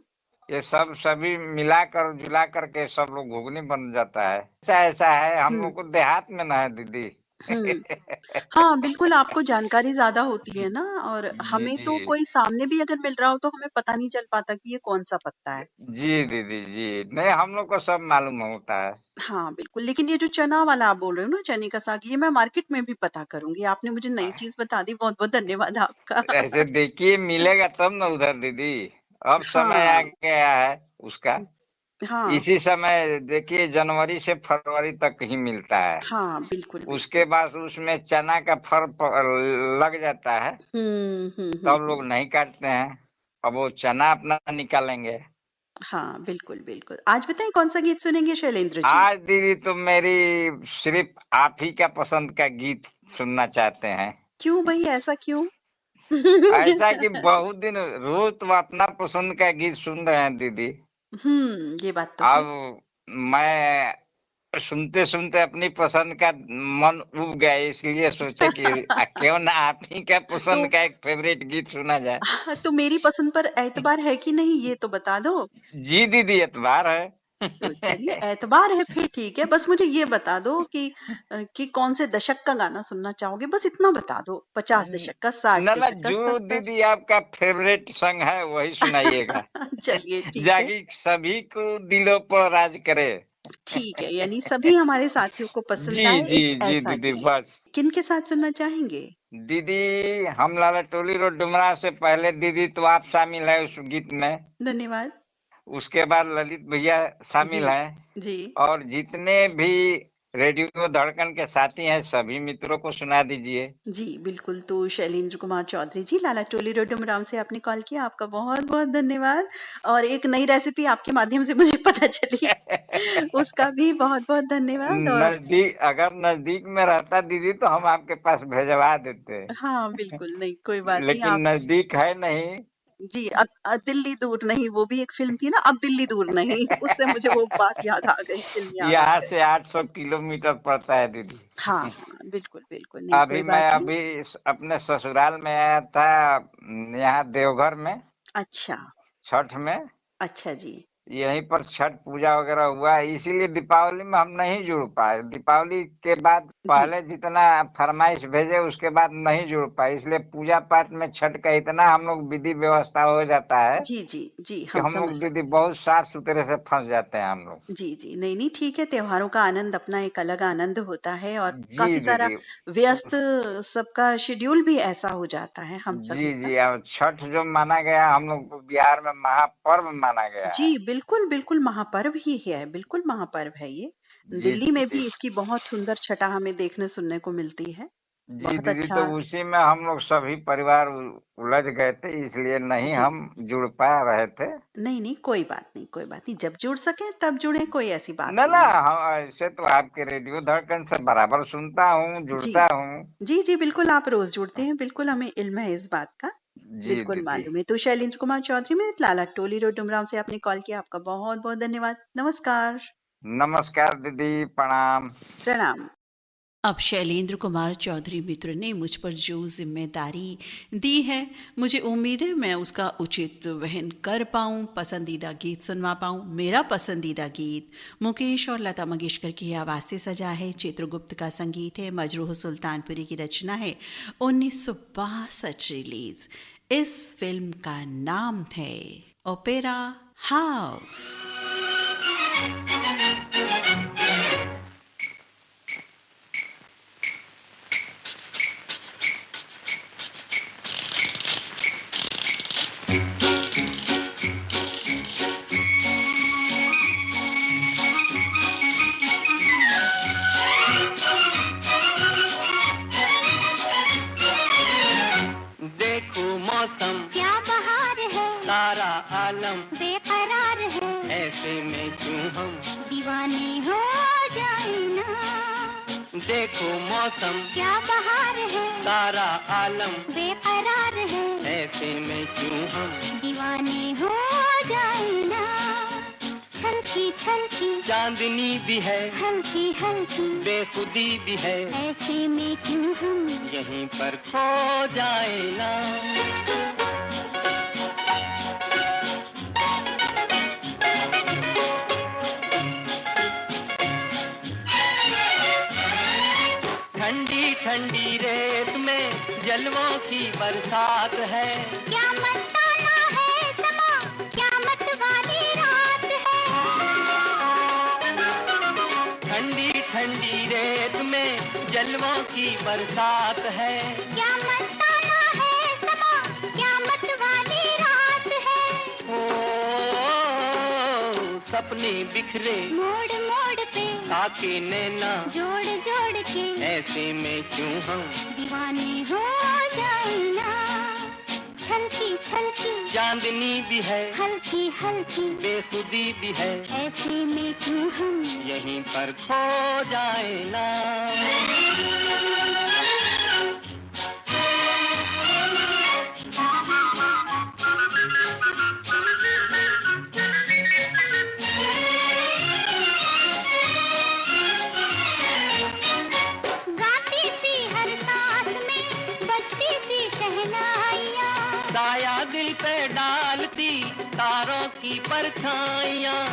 Speaker 7: ये सब सभी मिलाकर जुला करके सब लोग घुगनी बन जाता है। ऐसा ऐसा है, हम
Speaker 1: हम्म
Speaker 7: लोग को देहात में ना है दीदी।
Speaker 1: हम्म। हाँ, बिल्कुल आपको जानकारी ज़्यादा होती है ना, और
Speaker 7: जी
Speaker 1: हमें
Speaker 7: जी
Speaker 1: तो कोई सामने भी अगर मिल रहा हो तो हमें पता नहीं चल पाता कि ये कौन-सा पत्ता है।
Speaker 7: जी दीदी जी, नहीं हम लोग को सब मालूम होता है।
Speaker 1: हाँ, बिल्कुल, लेकिन ये जो चना वाला आप बोल रहे हो ना, चने का साग, ये मैं मार्केट में भी पता करूँगी। आपने मुझे नई चीज़ बता दी, बहुत-बहुत धन्यवाद आपका।
Speaker 7: ऐसे देखिए, मिलेगा तब ना उधर दीदी। अब समय आ
Speaker 1: हाँ,
Speaker 7: गया है उसका।
Speaker 1: हाँ,
Speaker 7: इसी समय देखिए, जनवरी से फरवरी तक ही मिलता है।
Speaker 1: हाँ, बिल्कुल,
Speaker 7: उसके
Speaker 1: बिल्कुल।
Speaker 7: बाद उसमें चना का फर लग जाता है, तब लोग
Speaker 1: हुँ।
Speaker 7: नहीं काटते हैं। अब वो चना अपना निकालेंगे।
Speaker 1: हाँ, बिल्कुल, बिल्कुल। आज बताएँ कौन-सा गीत सुनेंगे शैलेंद्र जी?
Speaker 7: आज दीदी तो मेरी सिर्फ आप ही का पसंद का गीत सुनना चाहते हैं।
Speaker 1: क्यों भई, ऐसा क्यों?
Speaker 7: ऐसा कि बहुत दिन रोज तो अपना पसंद का गीत सुन रहे हैं दीदी।
Speaker 1: ये बात तो है।
Speaker 7: अब मैं सुनते सुनते अपनी पसंद का मन उब गया, इसलिए सोचे कि क्यों ना आप ही का
Speaker 1: तो
Speaker 7: पसंद का एक फेवरेट गीत सुना जाए।
Speaker 1: तो मेरी पसंद पर एतबार है कि नहीं, ये तो बता दो।
Speaker 7: जी दीदी, एतबार है।
Speaker 1: तो चलिए, एतबार है फिर ठीक है। बस मुझे ये बता दो कि कौन से दशक का गाना सुनना चाहोगे? बस इतना बता दो। 50 दशक का, 60
Speaker 7: ना ना,
Speaker 1: दशक का,
Speaker 7: जो
Speaker 1: 70?
Speaker 7: दीदी आपका फेवरेट सॉन्ग है वही सुनाइएगा।
Speaker 1: चलिए ठीक है।
Speaker 7: जाकि सभी को दिलों पर राज करे।
Speaker 1: ठीक है, यानी सभी हमारे साथियों को
Speaker 7: जी
Speaker 1: पसंद आए
Speaker 7: जी
Speaker 1: एक
Speaker 7: जी
Speaker 1: ऐसा
Speaker 7: दीदी,
Speaker 1: गीत।
Speaker 7: बस।
Speaker 1: किनके साथ सुनना चाहेंगे?
Speaker 7: दीदी, हम लाला टोली रोड डुमरा से पहले दीदी तो आप शामिल है उस गीत में।
Speaker 1: धन्यवाद।
Speaker 7: उसके बाद ललित भैया
Speaker 1: जी,
Speaker 7: शामिल हैं।
Speaker 1: जी।
Speaker 7: और जितने भी रेडियो धड़कन के साथी हैं सभी मित्रों को सुना दीजिए।
Speaker 1: जी, बिल्कुल। तो शैलेंद्र कुमार चौधरी जी, लाला टोली रोड डुमरांव से आपने कॉल किया, आपका बहुत-बहुत धन्यवाद। और एक नई रेसिपी आपके माध्यम से मुझे पता चली, उसका भी बहुत-बहुत धन्यवाद। और
Speaker 7: नजदीक, अगर नजदीक में रहता दीदी तो हम आपके पास भेजवा देते,
Speaker 1: हाँ, बिल्कुल, नहीं कोई बात नहीं।
Speaker 7: लेकिन
Speaker 1: आप
Speaker 7: नजदीक है नहीं।
Speaker 1: जी, अब दिल्ली दूर नहीं, वो भी एक फ़िल्म थी ना, अब दिल्ली दूर नहीं, उससे मुझे वो बात याद आ गई, फ़िल्म याद आ
Speaker 7: यहाँ
Speaker 1: गई।
Speaker 7: से 800 किलोमीटर पड़ता है दीदी।
Speaker 1: हाँ, बिल्कुल, बिल्कुल, नहीं
Speaker 7: अभी
Speaker 1: कोई
Speaker 7: मैं
Speaker 1: बात नहीं।
Speaker 7: अभी अपने ससुराल में आया था, यहाँ देवघर में,
Speaker 1: अच्छा,
Speaker 7: छठ में।
Speaker 1: अच्छा जी।
Speaker 7: यहीं पर छठ पूजा वगैरह हुआ है, इसीलिए दीपावली में हम नहीं जुड़ पाए। दीपावली के बाद
Speaker 1: जी।
Speaker 7: पहले जितना फरमाइश भेजे उसके बाद नहीं जुड़ पाए, इसलिए पूजा पाठ में छठ का इतना हम लोग विधि व्यवस्था हो जाता है
Speaker 1: जी, जी, जी,
Speaker 7: कि
Speaker 1: हम
Speaker 7: हम
Speaker 1: समझ
Speaker 7: लोग दीदी
Speaker 1: सकते हैं।
Speaker 7: बहुत साफ सुथरे से फंस जाते हैं हम लोग।
Speaker 1: जी, जी। नहीं, नहीं ठीक है, त्योहारों का आनंद अपना एक अलग आनंद होता है, और
Speaker 7: जी
Speaker 1: काफ़ी सारा
Speaker 7: दीदी।
Speaker 1: व्यस्त सबका शेड्यूल भी ऐसा हो जाता है हम
Speaker 7: जी
Speaker 1: सभी का।
Speaker 7: जी, और छठ जो माना गया हम लोग को बिहार में महापर्व माना गया
Speaker 1: जी,
Speaker 7: है।
Speaker 1: बिल्कुल, बिल्कुल महापर्व ही है, बिल्कुल महापर्व है ये।
Speaker 7: जी
Speaker 1: दिल्ली में
Speaker 7: दीदी।
Speaker 1: भी इसकी बहुत सुंदर छटा हमें देखने सुनने को मिलती है।
Speaker 7: जी
Speaker 1: बहुत
Speaker 7: दीदी,
Speaker 1: अच्छा।
Speaker 7: तो उसी में हम लोग सभी परिवार उलझ गए थे, इसलिए नहीं
Speaker 1: जी।
Speaker 7: हम जुड़ पा रहे थे।
Speaker 1: नहीं नहीं, कोई बात नहीं, कोई बात नहीं, जब जुड़ सके तब जुड़े, कोई ऐसी बात
Speaker 7: ना
Speaker 1: नहीं है।
Speaker 7: हम ऐसे तो आपके रेडियो धड़कन से बराबर सुनता हूँ,
Speaker 1: जी
Speaker 7: जुड़ता हूँ।
Speaker 1: जी जी, बिल्कुल आप रोज जुड़ते हैं, बिल्कुल हमें इल्म है इस बात का,
Speaker 7: जी
Speaker 1: बिल्कुल
Speaker 7: दीदी,
Speaker 1: मालूम है। तो शैलेंद्र कुमार चौधरी में लाला टोली रोड डुमराव से आपने कॉल किया, आपका बहुत बहुत धन्यवाद। नमस्कार।
Speaker 7: नमस्कार दीदी, प्रणाम।
Speaker 1: प्रणाम। अब शैलेंद्र कुमार चौधरी मित्र ने मुझ पर जो जिम्मेदारी दी है, मुझे उम्मीद है मैं उसका उचित वहन कर पाऊँ, पसंदीदा गीत सुनवा पाऊँ। मेरा पसंदीदा गीत मुकेश और लता मंगेशकर की आवाज़ से सजा है, चित्रगुप्त का संगीत है, मजरूह सुल्तानपुरी की रचना है, 1962 रिलीज। इस फिल्म का नाम है ओपेरा हाउस।
Speaker 6: देखो मौसम
Speaker 3: क्या बहार है,
Speaker 6: सारा आलम
Speaker 3: बेकरार है,
Speaker 6: ऐसे में क्यों हम
Speaker 3: दीवाने हो जाए ना।
Speaker 6: देखो मौसम
Speaker 3: क्या बहार है,
Speaker 6: सारा आलम
Speaker 3: बेकरार है,
Speaker 6: ऐसे में क्यों हम
Speaker 3: दीवाने हो जाए ना। छलकी छलकी
Speaker 6: चांदनी भी है,
Speaker 3: हल्की हल्की
Speaker 6: बेखुदी भी है,
Speaker 3: ऐसे में क्यों हम
Speaker 6: यहीं पर खो जाए ना। ठंडी ठंडी रेत में जलवों की बरसात है,
Speaker 3: क्या मस्ताना है समा, क्या मत वाली रात है।
Speaker 6: ठंडी ठंडी रेत में जलवों की बरसात है,
Speaker 3: क्या मस्ताना है समा, क्या मत वाली रात है।
Speaker 6: ओ सपने बिखरे
Speaker 3: मोड़ मोड़ पे
Speaker 6: ताके नैना,
Speaker 3: जोड़ जोड़ के
Speaker 6: ऐसे में क्यों हम
Speaker 3: दीवाने हो जाए ना। छलकी छलकी
Speaker 6: चांदनी भी है,
Speaker 3: हल्की हल्की
Speaker 6: बेखुदी भी है,
Speaker 3: ऐसे में क्यों हम
Speaker 6: यहीं पर खो जाए ना।
Speaker 3: गाती सी हर सांस में बजती सी शहनाइयाँ,
Speaker 6: साया दिल पे डालती तारों की परछाइयाँ,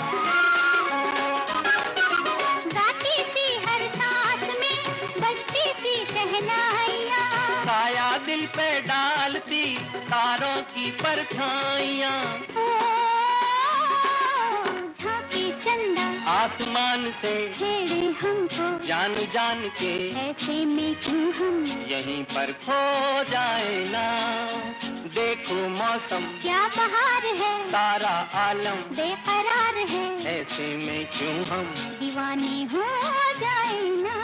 Speaker 3: गाती सी हर सांस में बजती सी शहनाइयाँ।
Speaker 6: साया दिल पे डालती तारों की परछाइयाँ,
Speaker 3: ओ, झांकी चंदा
Speaker 6: आसमान से
Speaker 3: छेड़े हमको,
Speaker 6: जान जान के
Speaker 3: ऐसे में क्यों हम
Speaker 6: यहीं पर खो जाए ना। देखो मौसम
Speaker 3: क्या बहार है,
Speaker 6: सारा आलम
Speaker 3: बेकरार है,
Speaker 6: ऐसे में क्यों हम
Speaker 3: दीवाने हो जाए ना।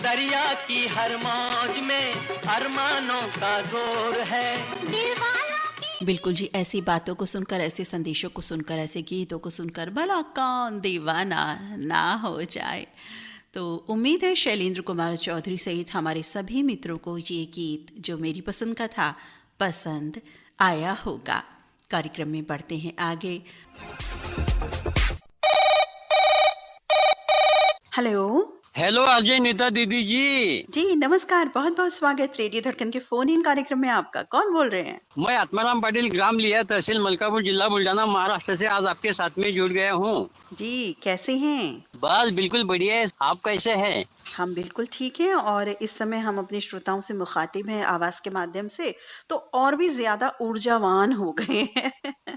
Speaker 6: दरिया की हर मौज में अरमानों का जोर है,
Speaker 3: दिल वालों की
Speaker 1: बिल्कुल जी, ऐसी बातों को सुनकर, ऐसे संदेशों को सुनकर, ऐसे गीतों को सुनकर भला कौन दीवाना ना हो जाए। तो उम्मीद है शैलेंद्र कुमार चौधरी सहित हमारे सभी मित्रों को ये गीत जो मेरी पसंद का था पसंद आया होगा। कार्यक्रम में बढ़ते हैं आगे। हेलो
Speaker 8: हेलो अजय नीता दीदी जी।
Speaker 1: जी नमस्कार, बहुत बहुत स्वागत रेडियो धड़कन के फोन इन कार्यक्रम में आपका। कौन बोल रहे हैं?
Speaker 8: मैं आत्माराम पाटिल, ग्राम लिया, तहसील मलकापुर, जिला बुल्ढाना, महाराष्ट्र से आज आपके साथ में जुड़ गया हूँ।
Speaker 1: जी कैसे हैं?
Speaker 8: बस बिल्कुल बढ़िया है। आप कैसे हैं?
Speaker 1: हम बिल्कुल ठीक हैं और इस समय हम अपने श्रोताओं से मुखातिब हैं आवाज के माध्यम से, तो और भी ज्यादा ऊर्जावान हो गए हैं।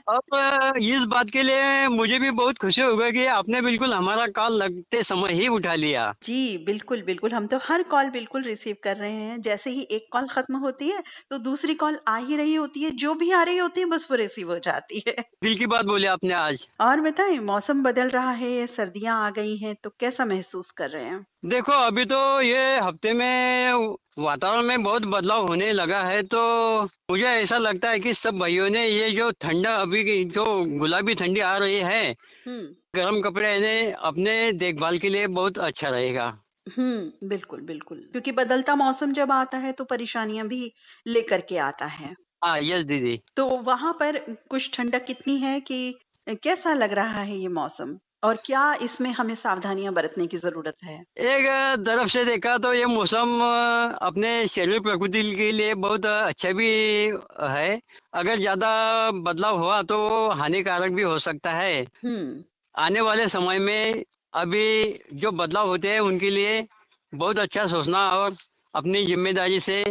Speaker 8: अब इस बात के लिए मुझे भी बहुत खुशी हो गई कि आपने बिल्कुल हमारा कॉल लगते समय ही उठा लिया।
Speaker 1: जी, बिल्कुल, बिल्कुल। हम तो हर कॉल बिल्कुल रिसीव कर रहे हैं। जैसे ही एक कॉल खत्म होती है, तो दूसरी कॉल आ ही रही होती है। जो भी आ रही होती है, बस वो रिसीव हो जाती है।
Speaker 8: दिल की बात बोली आपने आज।
Speaker 1: और बताएं, मौसम बदल रहा है, सर्दियां आ गई हैं, तो कैसा महसूस कर रहे हैं?
Speaker 8: देखो अभी तो ये हफ्ते में वातावरण में बहुत बदलाव होने लगा है, तो मुझे ऐसा लगता है कि सब भाइयों ने ये जो ठंडा अभी की जो गुलाबी ठंडी आ रही है,
Speaker 1: हम्म
Speaker 8: गर्म कपड़े इन्हें अपने देखभाल के लिए बहुत अच्छा रहेगा।
Speaker 1: बिल्कुल, बिल्कुल। क्योंकि बदलता मौसम जब आता है, तो परेशानियां भी लेकर के आता है।
Speaker 8: हाँ यस दीदी।
Speaker 1: तो वहां पर कुछ ठंडक कितनी है कि कैसा लग रहा है ये मौसम? और क्या इसमें हमें सावधानियां बरतने की जरूरत है?
Speaker 8: एक तरफ से देखा तो ये मौसम अपने शरीर प्रकृति के लिए बहुत अच्छा भी है। अगर ज्यादा बदलाव हुआ तो वो हानिकारक भी हो सकता है।
Speaker 1: हम्म
Speaker 8: आने वाले समय में अभी जो बदलाव होते हैं उनके लिए बहुत अच्छा सोचना और अपनी जिम्मेदारी से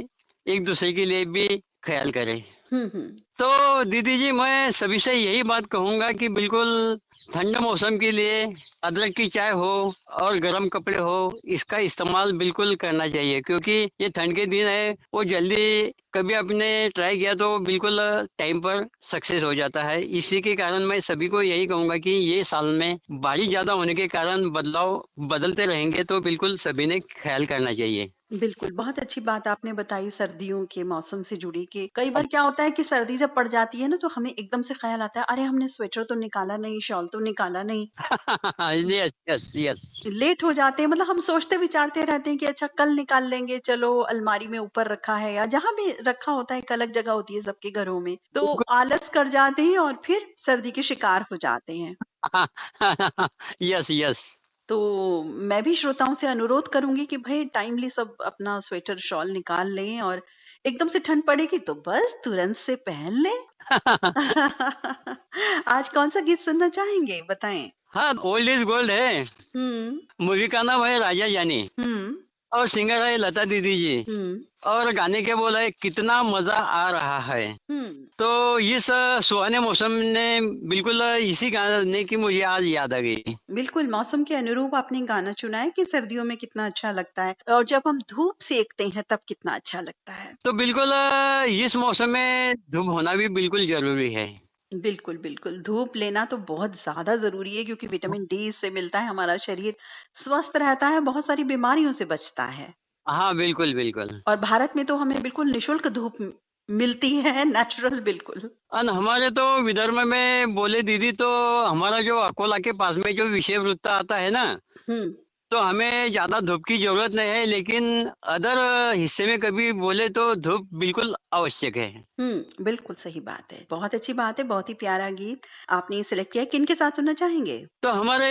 Speaker 8: एक दूसरे के लिए भी ख्याल करें।
Speaker 1: हम्म
Speaker 8: तो दीदी जी मैं सभी से यही बात कहूंगा कि बिल्कुल ठंडे मौसम के लिए अदरक की चाय हो और गर्म कपड़े हो, इसका इस्तेमाल बिल्कुल करना चाहिए, क्योंकि ये ठंड के दिन है। वो जल्दी कभी आपने ट्राई किया तो बिल्कुल टाइम पर सक्सेस हो जाता है। इसी के कारण मैं सभी को यही कहूंगा कि ये साल में बारिश ज्यादा होने के कारण बदलाव बदलते रहेंगे, तो बिल्कुल सभी ने ख्याल करना चाहिए।
Speaker 1: बिल्कुल, बहुत अच्छी बात आपने बताई सर्दियों के मौसम से जुड़ी कि कई बार क्या होता है कि सर्दी जब पड़ जाती है ना, तो हमें एकदम से ख्याल आता है, अरे हमने स्वेटर तो निकाला नहीं, शॉल तो निकाला नहीं।
Speaker 8: Yes yes yes.
Speaker 1: लेट हो जाते हैं, मतलब हम सोचते विचारते रहते हैं कि अच्छा कल निकाल लेंगे, चलो अलमारी में ऊपर रखा है या जहां भी रखा होता है, एक अलग जगह होती है सबके घरों में, तो आलस कर जाते हैं और फिर सर्दी के शिकार हो जाते हैं।
Speaker 8: Yes yes.
Speaker 1: तो मैं भी श्रोताओं से अनुरोध करूंगी कि भाई टाइमली सब अपना स्वेटर शॉल निकाल लें और एकदम से ठंड पड़ेगी तो बस तुरंत से पहन लें। आज कौन सा गीत सुनना चाहेंगे, बताएं?
Speaker 8: हाँ ओल्ड इज गोल्ड है।
Speaker 1: हम्म
Speaker 8: मूवी का नाम है राजा जानी
Speaker 1: हम्म
Speaker 8: और सिंगर है लता दीदी जी।
Speaker 1: हम्म
Speaker 8: और गाने के बोल है कितना मजा आ रहा है।
Speaker 1: हम्म
Speaker 8: तो इस सुहाने मौसम ने बिल्कुल इसी गाने की मुझे आज याद आ गई।
Speaker 1: बिल्कुल, मौसम के अनुरूप आपने गाना चुना है कि सर्दियों में कितना अच्छा लगता है और जब हम धूप सेकते हैं तब कितना अच्छा लगता है।
Speaker 8: तो बिल्कुल इस मौसम में धूप होना भी बिल्कुल जरूरी है।
Speaker 1: बिल्कुल, बिल्कुल। धूप लेना तो बहुत ज़्यादा ज़रूरी है क्योंकि विटामिन डी से मिलता है, हमारा शरीर स्वस्थ रहता है, बहुत सारी बीमारियों से बचता है।
Speaker 8: हाँ बिल्कुल बिल्कुल।
Speaker 1: और भारत में तो हमें बिल्कुल निःशुल्क धूप मिलती है, नेचुरल बिल्कुल।
Speaker 8: और हमारे तो विदर्भ में बोले दीदी तो हमारा जो अकोला के पास में जो विषुववृत्त आता है ना,
Speaker 1: हुँ,
Speaker 8: तो हमें ज्यादा धूप की जरूरत नहीं है, लेकिन अदर हिस्से में कभी बोले तो धूप बिल्कुल आवश्यक है।
Speaker 1: बिल्कुल सही बात है। बहुत अच्छी बात है, बहुत ही प्यारा गीत आपने सिलेक्ट किया है। किनके साथ सुनना चाहेंगे?
Speaker 8: तो हमारे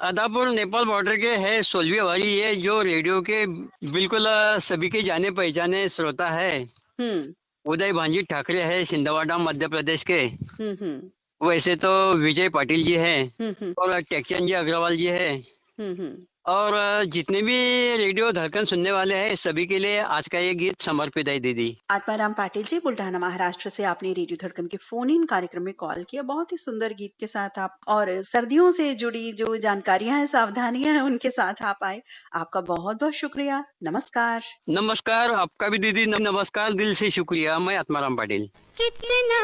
Speaker 8: अदापुर नेपाल बॉर्डर के है सोलवी भाई, ये जो रेडियो के बिल्कुल सभी के जाने पहचाने श्रोता है।
Speaker 1: हुँ,
Speaker 8: उदय भांजी ठाकरे है सिंधवाड़ा मध्य प्रदेश के।
Speaker 1: हुँ, हुँ,
Speaker 8: वैसे तो विजय पाटिल जी है
Speaker 1: हुँ, हुँ,
Speaker 8: और टेक्चंद जी अग्रवाल जी है।
Speaker 1: हुँ।
Speaker 8: और जितने भी रेडियो धड़कन सुनने वाले हैं सभी के लिए आज का ये गीत समर्पित है दीदी।
Speaker 1: आत्माराम पाटिल जी, बुल्ढाना महाराष्ट्र से आपने रेडियो धड़कन के फोन इन कार्यक्रम में कॉल किया। बहुत ही सुंदर गीत के साथ आप और सर्दियों से जुड़ी जो जानकारियां हैं, सावधानियां हैं, उनके साथ आप आए। आपका बहुत बहुत शुक्रिया। नमस्कार।
Speaker 8: नमस्कार आपका भी दीदी। नमस्कार, दिल से शुक्रिया। मैं आत्माराम पाटिल।
Speaker 3: कितना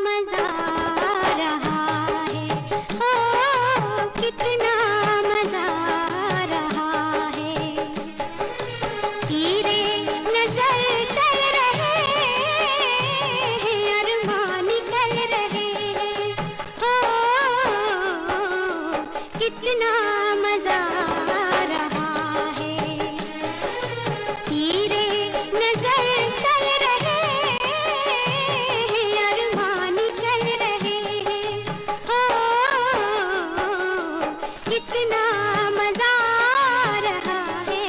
Speaker 3: मजा आ रहा है, ओ कितना मजा आ रहा है, तीरे नजर चल रहे हैं, अरमान निकल रहे हैं, ओ कितना मजा आ रहा है, तीरे नजर चल रहे हैं, अरमान निकल रहे हैं, ओ कितना मजा आ रहा है।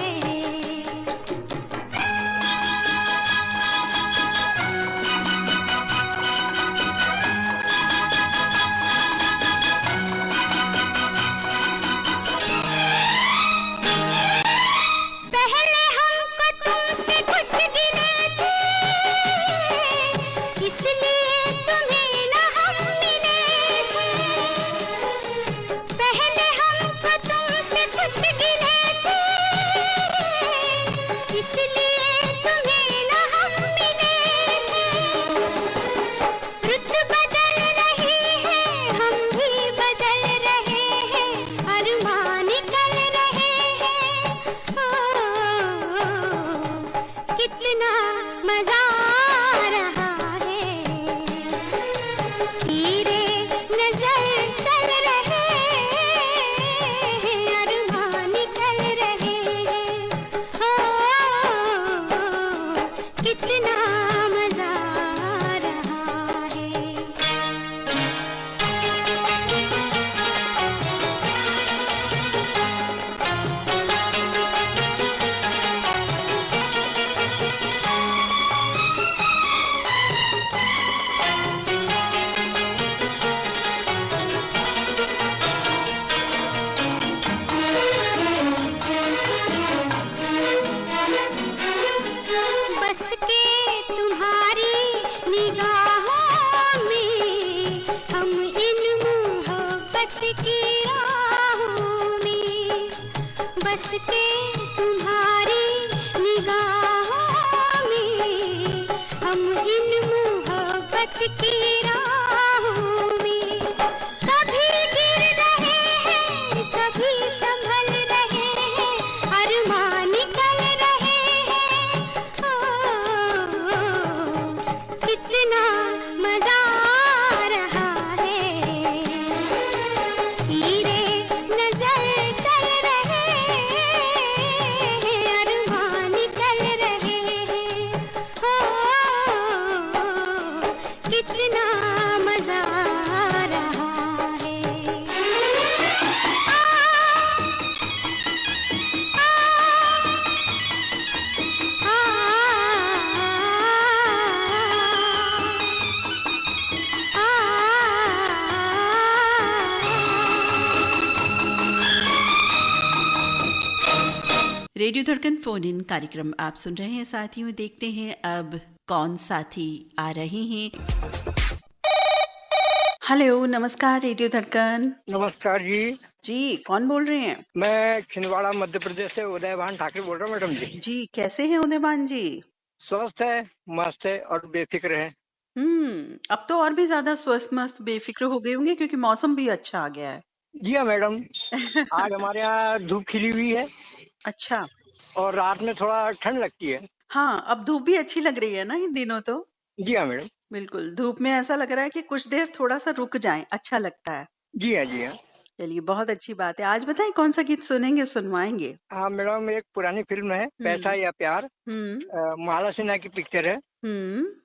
Speaker 3: मोहब्बत की राहों में बस के तुम्हारी निगाहों में हम इन मोहब्बत की राहों में कभी गिर रहे हैं कभी संभल रहे हैं अरमान निकल रहे हैं कितना मजा आ रहा है तीरे नजर चल रहे हैं अरमान निकल रहे हैं कितना मजा आ रहा
Speaker 1: रेडियो धड़कन फोन इन कार्यक्रम आप सुन रहे हैं साथियों। देखते हैं अब कौन साथी आ रहे हैं। हेलो, नमस्कार रेडियो धड़कन।
Speaker 9: नमस्कार जी।
Speaker 1: जी, कौन बोल रहे हैं?
Speaker 9: मैं छिंदवाड़ा मध्य प्रदेश से उदयभान ठाकरे बोल रहा हूँ मैडम जी।
Speaker 1: जी, कैसे हैं उदयभान जी?
Speaker 9: स्वस्थ है, मस्त है और बेफिक्र है।
Speaker 1: अब तो और भी ज्यादा स्वस्थ मस्त बेफिक्र हो गए होंगे क्योंकि मौसम भी अच्छा आ गया है।
Speaker 9: जी हाँ मैडम, आज हमारे यहाँ धूप खिली हुई है।
Speaker 1: अच्छा।
Speaker 9: और रात में थोड़ा ठंड लगती है।
Speaker 1: हाँ, अब धूप भी अच्छी लग रही है ना इन दिनों तो।
Speaker 9: जी हाँ मैडम।
Speaker 1: बिल्कुल, धूप में ऐसा लग रहा है कि कुछ देर थोड़ा सा रुक जाएं, अच्छा लगता है।
Speaker 9: जी हाँ जी हाँ।
Speaker 1: चलिए, बहुत अच्छी बात है। आज बताएं कौन सा गीत सुनेंगे, सुनवाएंगे?
Speaker 9: हाँ मैडम, एक पुरानी फिल्म है पैसा या प्यार, माला सिन्हा की पिक्चर है।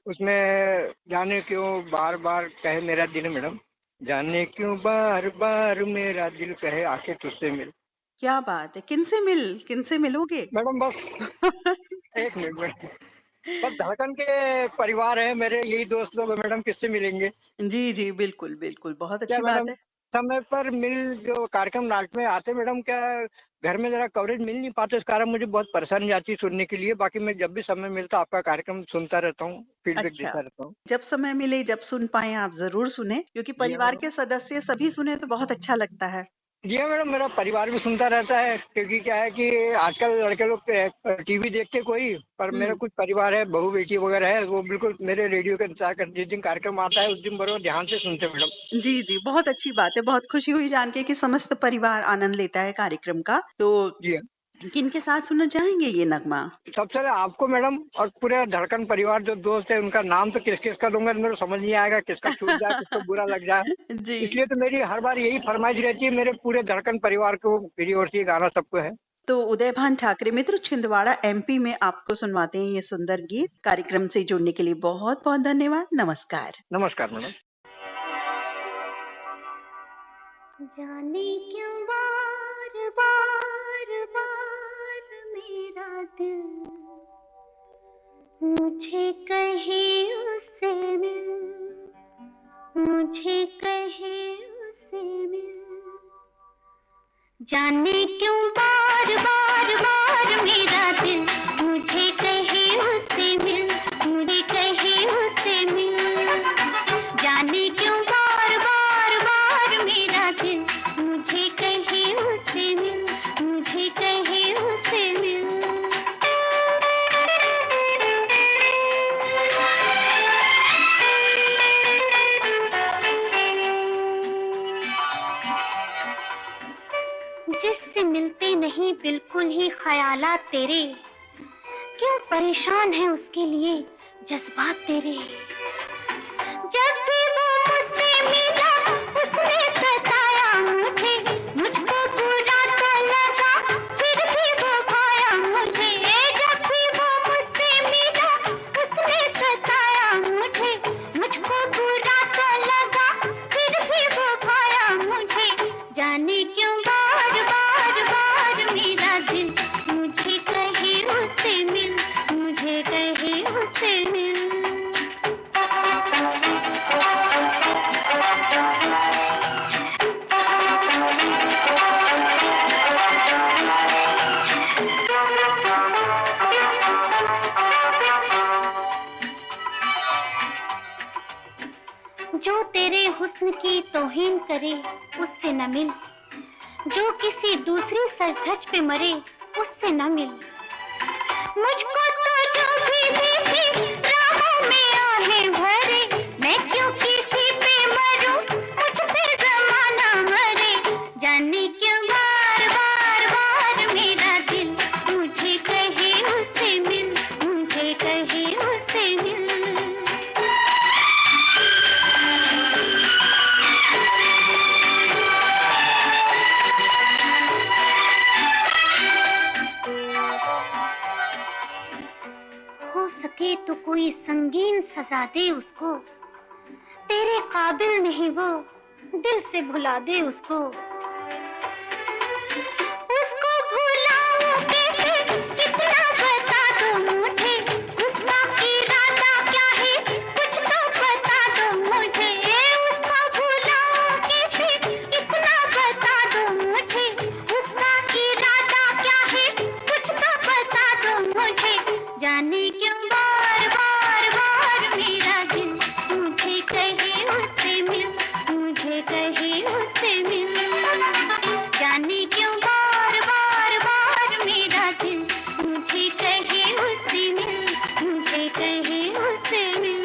Speaker 9: उसमें जाने क्यों बार बार कहे मेरा दिल, मैडम जाने क्यों बार बार मेरा दिल कहे आके तुझसे मिल।
Speaker 1: क्या बात है, किनसे मिलोगे?
Speaker 9: मैडम बस एक मिनट मैडम, बस धड़कन के परिवार है मेरे, यही दोस्त लोग हैं मैडम, किससे मिलेंगे?
Speaker 1: जी जी, बिल्कुल बिल्कुल, बहुत अच्छी बात है।
Speaker 9: समय पर जो कार्यक्रम नाटक में आते मैडम, क्या घर में जरा कवरेज मिल नहीं पाते, इस कारण मुझे बहुत परेशानी आती है सुनने के लिए। बाकी मैं जब भी समय मिलता आपका कार्यक्रम सुनता रहता हूँ, फीडबैक देता रहता हूँ।
Speaker 1: जब समय मिले, जब सुन पाए आप जरूर सुने, क्योंकि परिवार के सदस्य सभी सुने तो बहुत अच्छा लगता है।
Speaker 9: जी हाँ मैडम, मेरा परिवार भी सुनता रहता है, क्योंकि क्या है कि आजकल लड़के लोग टीवी देखते कोई, पर मेरा कुछ परिवार है, बहू बेटी वगैरह है, वो बिल्कुल मेरे रेडियो का इंतजार करते। जिस दिन कार्यक्रम आता है उस दिन बड़े ध्यान से सुनते मैडम।
Speaker 1: जी जी, बहुत अच्छी बात है। बहुत खुशी हुई जान के कि समस्त परिवार आनंद लेता है कार्यक्रम का। तो
Speaker 9: जी
Speaker 1: किन के साथ सुनना चाहेंगे ये नगमा?
Speaker 9: सबसे पहले आपको मैडम, और पूरे धड़कन परिवार जो दोस्त है उनका नाम तो किस किस का दूंगा, मेरे को समझ नहीं आएगा, किसका छूट जाए किसको बुरा लग जाए।
Speaker 1: जी।
Speaker 9: इसलिए तो मेरी हर बार यही फरमाइश रहती है, मेरे पूरे धड़कन परिवार को मेरी ओर से गाना सबको है।
Speaker 1: तो उदयभान ठाकरे मित्र छिंदवाड़ा MP में आपको सुनवाते हैं ये सुंदर गीत। कार्यक्रम से जुड़ने के लिए बहुत बहुत धन्यवाद। नमस्कार।
Speaker 9: नमस्कार मैडम।
Speaker 3: जाने क्यों बार बार बार मेरा दिल मुझे कहे उससे मिल, मुझे कहे उससे मिल। जाने क्यों बार बार बार मेरा दिल मुझे कहे उससे मिल, मुझे कहे उससे मिल। जाने क्यों बार बार बार मेरा दिल मुझे कहे उससे मिल, मुझे कहे उससे मिल। जिससे मिलते नहीं बिल्कुल ही ख्यालात तेरे, क्यों परेशान है उसके लिए जज्बात तेरे। जब भी वो मुझसे मिला उसने सताया मुझे, मुझको बुरा तो लगा फिर भी वो भाया मुझे। जब भी वो मुझसे मिला उसने सताया मुझे, मुझको बुरा तो लगा फिर भी वो भाया मुझे। जाने क्यों बार बार बार मेरा दिल मुझे कहे उससे मिल, मुझे कहे उससे मिल। तेरे हुस्न की तौहीन करे उससे न मिल, जो किसी दूसरी सरधज पे मरे उससे न मिल। मुझको तो जो भी देखे राहों में आहें भरे, मैं क्यों किसी पे मरूं, मुझ पे ज़माना मरे। जाने क्यों बार बार बार मेरा दिल मुझे कहे उससे मिल, मुझे कहे उससे मिल। हो सके तो कोई संगीन सजा दे उसको, तेरे काबिल नहीं वो, दिल से भुला दे उसको। उसको भुलाऊं कैसे, कितना बता दो मुझे, उसका इरादा क्या है कुछ तो बता दो मुझे। उसको भुलाऊं कैसे, कितना बता दो मुझे, उसका इरादा क्या है कुछ तो बता दो मुझे। जाने क्यों बार बार बार मेरा दिल मुझे कहे उससे मिल, मुझे कहे उससे मिल। जाने क्यों बार बार बार मेरा दिल मुझे कहे उससे मिल, मुझे कहे उससे मिल।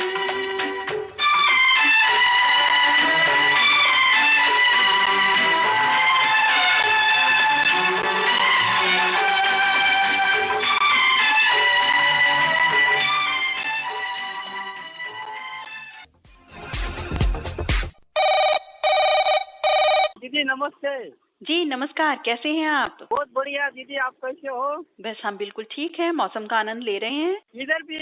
Speaker 9: दीदी नमस्ते।
Speaker 10: जी नमस्कार, कैसे हैं आप?
Speaker 9: बहुत बढ़िया दीदी, आप कैसे हो?
Speaker 10: बस हम बिल्कुल ठीक है, मौसम का आनंद ले रहे हैं।
Speaker 9: इधर भी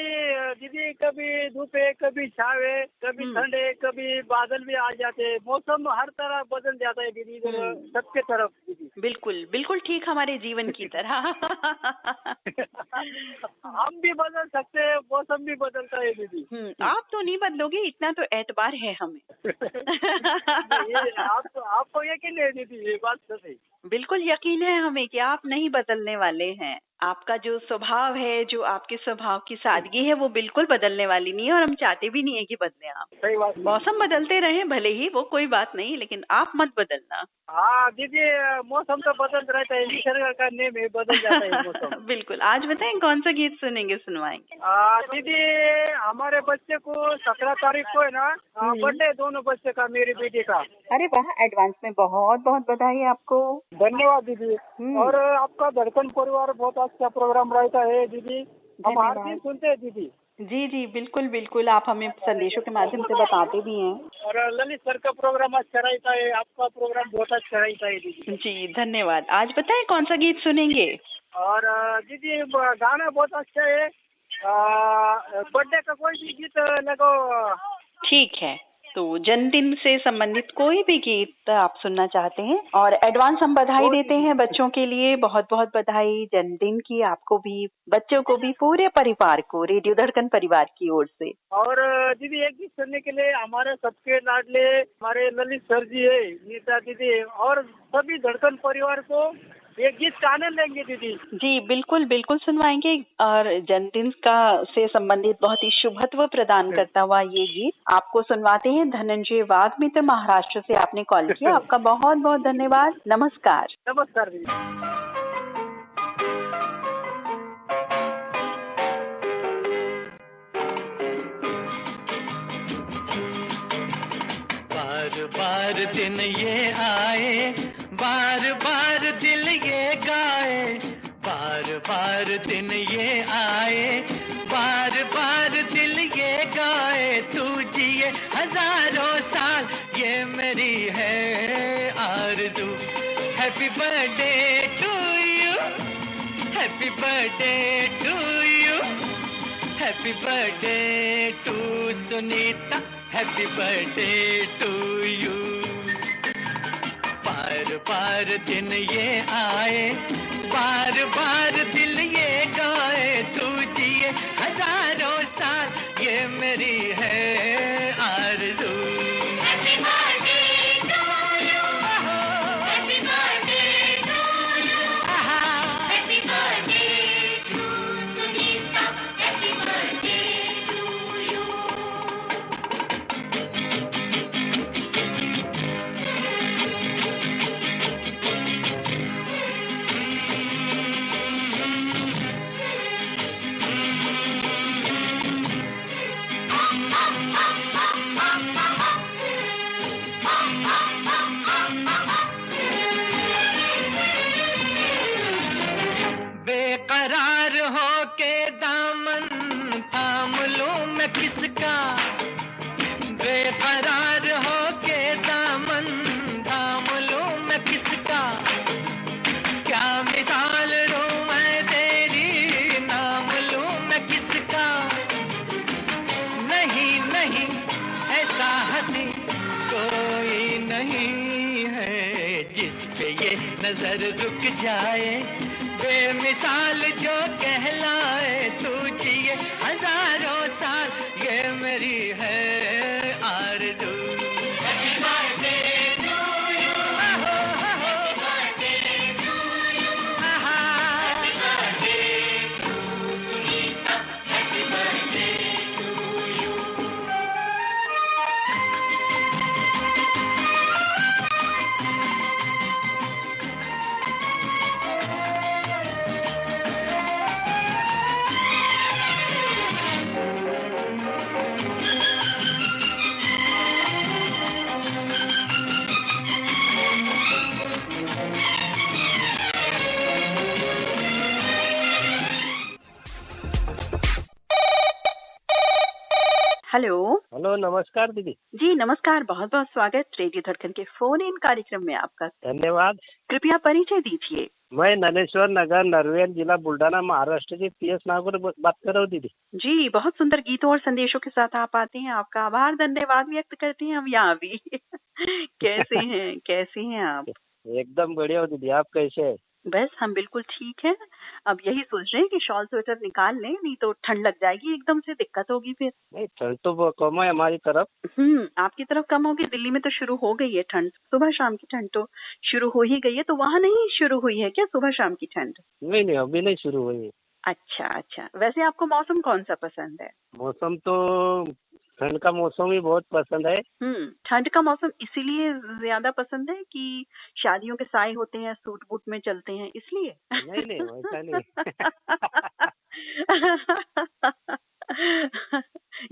Speaker 9: दीदी कभी धूप है, कभी छाव है, कभी ठंड है, कभी बादल भी आ जाते हैं। मौसम हर तरह बदल जाता है दीदी इधर सबके तरफ दीदी।
Speaker 10: बिल्कुल बिल्कुल ठीक, हमारे जीवन की तरह।
Speaker 9: हम भी बदल सकते हैं, मौसम भी बदलता है दीदी।
Speaker 10: आप तो नहीं बदलोगे, इतना तो एतबार है हमें।
Speaker 9: आपको यकीन है दीदी, ये बात तो सही।
Speaker 10: बिल्कुल यकीन है हमें कि आप नहीं बदलने वाले हैं। आपका जो स्वभाव है, जो आपके स्वभाव की सादगी है, वो बिल्कुल बदलने वाली नहीं है, और हम चाहते भी नहीं है कि बदले आप।
Speaker 9: सही बात।
Speaker 10: मौसम बदलते रहे भले ही, वो कोई बात नहीं, लेकिन आप मत बदलना।
Speaker 9: हाँ दीदी, मौसम तो बदल रहता है, निसर्ग का नियम है, बदल जाता है मौसम।
Speaker 10: बिल्कुल। आज बताएं कौन सा गीत सुनेंगे, सुनवाएंगे?
Speaker 9: दीदी हमारे बच्चे को 17 तारीख को है ना बर्थडे, दोनों बच्चे का, मेरी बेटी का।
Speaker 10: अरे वाह, एडवांस में बहुत बहुत बधाई आपको।
Speaker 9: धन्यवाद दीदी। और आपका धड़कन परिवार बहुत अच्छा प्रोग्राम रहता है दीदी, हम हर दिन सुनते हैं दीदी।
Speaker 10: जी जी बिल्कुल बिल्कुल, आप हमें संदेशों के माध्यम से बताते भी हैं।
Speaker 9: और ललित सर का प्रोग्राम अच्छा रहता है, आपका प्रोग्राम बहुत अच्छा रहता है दीदी।
Speaker 10: जी धन्यवाद। आज बताएं कौन सा गीत सुनेंगे?
Speaker 9: और दीदी गाना बहुत अच्छा है, बर्थडे का कोई भी गीत लगाओ।
Speaker 10: ठीक है, तो जन्मदिन से संबंधित कोई भी गीत आप सुनना चाहते हैं। और एडवांस हम बधाई देते हैं बच्चों के लिए, बहुत बहुत बधाई जन्मदिन की, आपको भी, बच्चों को भी, पूरे परिवार को, रेडियो धड़कन परिवार की ओर से।
Speaker 9: और दीदी एक गीत सुनने के लिए हमारे सबके लाडले हमारे ललित सर जी है, नीता दीदी, और सभी धड़कन परिवार को एक गीत का आनंद लेंगे दीदी।
Speaker 10: जी बिल्कुल बिल्कुल सुनवाएंगे। और जन्मदिन का से संबंधित बहुत ही शुभत्व प्रदान करता हुआ ये गीत आपको सुनवाते हैं। धनंजय वाघ मित्र, महाराष्ट्र से आपने कॉल किया, आपका बहुत बहुत धन्यवाद। नमस्कार।
Speaker 9: नमस्कार दीदी।
Speaker 6: बार बार दिन ये आए, बार बार दिल ये गाए, बार बार दिन ये आए, बार बार दिल ये गाए, तू जिए हजारों साल, ये मेरी है आरज़ू। Happy birthday to you, happy birthday to you, happy birthday to Sunita, happy birthday to you. बार बार दिन ये आए, बार बार दिल ये गाए, तू जिए हजारों साल, ये मेरी है आरज़ू। Happy birthday to you, happy birthday to you, happy birthday to Sunita, happy birthday to you. हो के दामन थाम लूं मैं किसका, बेकरार हो के दामन थाम लूं मैं किसका, क्या मिसाल दूं मैं तेरी नाम लूं मैं किसका। नहीं नहीं ऐसा हंसी कोई नहीं है जिस पे ये नजर रुक जाए, बेमिसाल जो कहलाए। तू जिए हजारों साल ये मेरी है आरज़ू। Happy birthday to you. Happy birthday to you. Happy birthday to Sunita. Happy birthday to you.
Speaker 10: Hello.
Speaker 11: Hello, नमस्कार दीदी।
Speaker 10: जी नमस्कार, बहुत बहुत स्वागत रेडियो धड़कन के फोन इन कार्यक्रम में आपका।
Speaker 11: धन्यवाद।
Speaker 10: कृपया परिचय दीजिए।
Speaker 11: मैं नरेश्वर नगर, नरवेल जिला, बुल्ढाना, महाराष्ट्र से PS नागौर बात कर रहा हूँ दीदी।
Speaker 10: जी, बहुत सुंदर गीतों और संदेशों के साथ आप आते हैं, आपका आभार धन्यवाद व्यक्त करते हैं हम यहाँ भी। कैसे हैं आप?
Speaker 11: एकदम बढ़िया हो दीदी, आप कैसे हैं?
Speaker 10: बस हम बिल्कुल ठीक है। अब यही सोच रहे हैं कि शॉल स्वेटर निकाल लें, नहीं तो ठंड लग जाएगी, एकदम से दिक्कत होगी फिर।
Speaker 11: नहीं, ठंड तो कम है हमारी तरफ।
Speaker 10: आपकी तरफ कम होगी, दिल्ली में तो शुरू हो गई है ठंड, सुबह शाम की ठंड तो शुरू हो ही गई है। तो वहाँ नहीं शुरू हुई है क्या सुबह शाम की ठंड?
Speaker 11: नहीं, अभी नहीं शुरू हुई है।
Speaker 10: अच्छा। वैसे आपको मौसम कौन सा पसंद है?
Speaker 11: मौसम तो ठंड का मौसम ही बहुत पसंद है।
Speaker 10: ठंड का मौसम इसीलिए ज्यादा पसंद है कि शादियों के साए होते हैं, सूट बूट में चलते हैं, इसलिए?
Speaker 11: नहीं वैसा नहीं।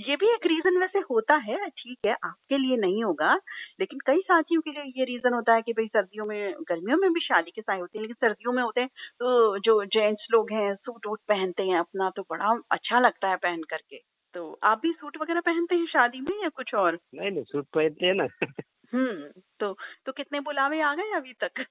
Speaker 10: ये भी एक रीजन वैसे होता है, ठीक है आपके लिए नहीं होगा, लेकिन कई साथियों के लिए ये रीजन होता है कि भाई सर्दियों में, गर्मियों में भी शादी के साए होते हैं, लेकिन सर्दियों में होते हैं तो जो जेंट्स लोग हैं सूट वूट पहनते हैं अपना, तो बड़ा अच्छा लगता है पहन करके। तो आप भी सूट वगैरह पहनते हैं शादी में या कुछ और?
Speaker 11: नहीं, सूट पहनते हैं ना।
Speaker 10: तो कितने बुलावे आ गए अभी तक?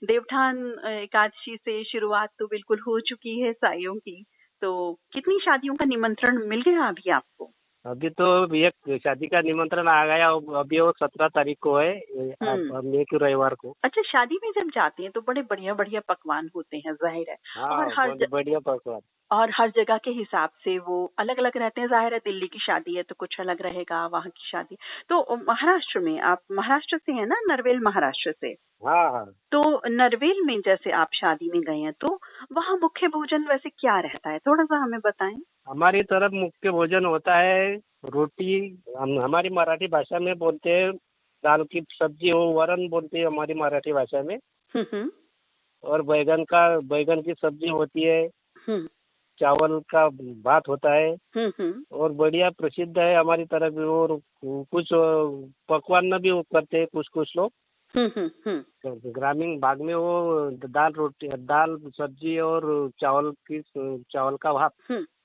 Speaker 10: देवठान एकादशी से शुरुआत तो बिल्कुल हो चुकी है साइयों की, तो कितनी शादियों का निमंत्रण मिल गया अभी आपको?
Speaker 11: अभी तो एक शादी का निमंत्रण आ गया, अभी वो 17 तारीख को है, मई के रविवार को।
Speaker 10: अच्छा, शादी में जब जाते हैं तो बड़े बढ़िया बढ़िया पकवान होते हैं, जाहिर है।
Speaker 11: और हर बढ़िया पकवान,
Speaker 10: और हर जगह के हिसाब से वो अलग अलग रहते हैं, जाहिर है दिल्ली की शादी है तो कुछ अलग रहेगा, वहाँ की शादी। तो महाराष्ट्र में, आप महाराष्ट्र से हैं ना, नरवेल महाराष्ट्र से?
Speaker 11: हाँ।
Speaker 10: तो नरवेल में जैसे आप शादी में गए हैं तो वहाँ मुख्य भोजन वैसे क्या रहता है, थोड़ा सा हमें बताएं।
Speaker 11: हमारी तरफ मुख्य भोजन होता है रोटी, हमारी मराठी भाषा में बोलते हैं दाल की सब्जी, हो वरण बोलते हैं हमारी मराठी भाषा में। और बैगन की सब्जी होती है, चावल का भात होता है, और बढ़िया प्रसिद्ध है हमारी तरफ। और कुछ पकवान भी वो करते हैं कुछ लोग। ग्रामीण भाग में वो दाल सब्जी और चावल का भात।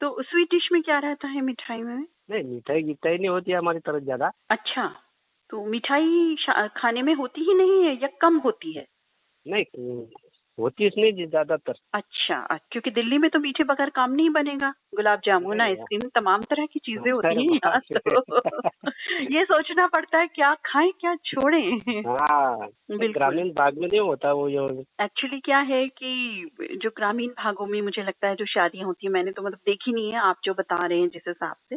Speaker 10: तो स्वीट डिश में क्या रहता है मिठाई में?
Speaker 11: नहीं, मिठाई नहीं होती है हमारी तरफ ज्यादा।
Speaker 10: अच्छा, तो मिठाई खाने में होती ही नहीं है या कम होती है?
Speaker 11: नहीं, होती इसमें ज्यादातर।
Speaker 10: अच्छा, क्योंकि दिल्ली में तो मीठे बगैर काम नहीं बनेगा, गुलाब जामुन, आइसक्रीम, तमाम तरह की चीजें होती हैं यहाँ तो। ये सोचना पड़ता है क्या खाएं क्या छोड़ें।
Speaker 11: ग्रामीण भाग में नहीं होता वो।
Speaker 10: एक्चुअली क्या है कि जो ग्रामीण भागों में मुझे लगता है जो शादियां होती है, मैंने तो मतलब देखी नहीं है, आप जो बता रहे हैं जिस हिसाब से,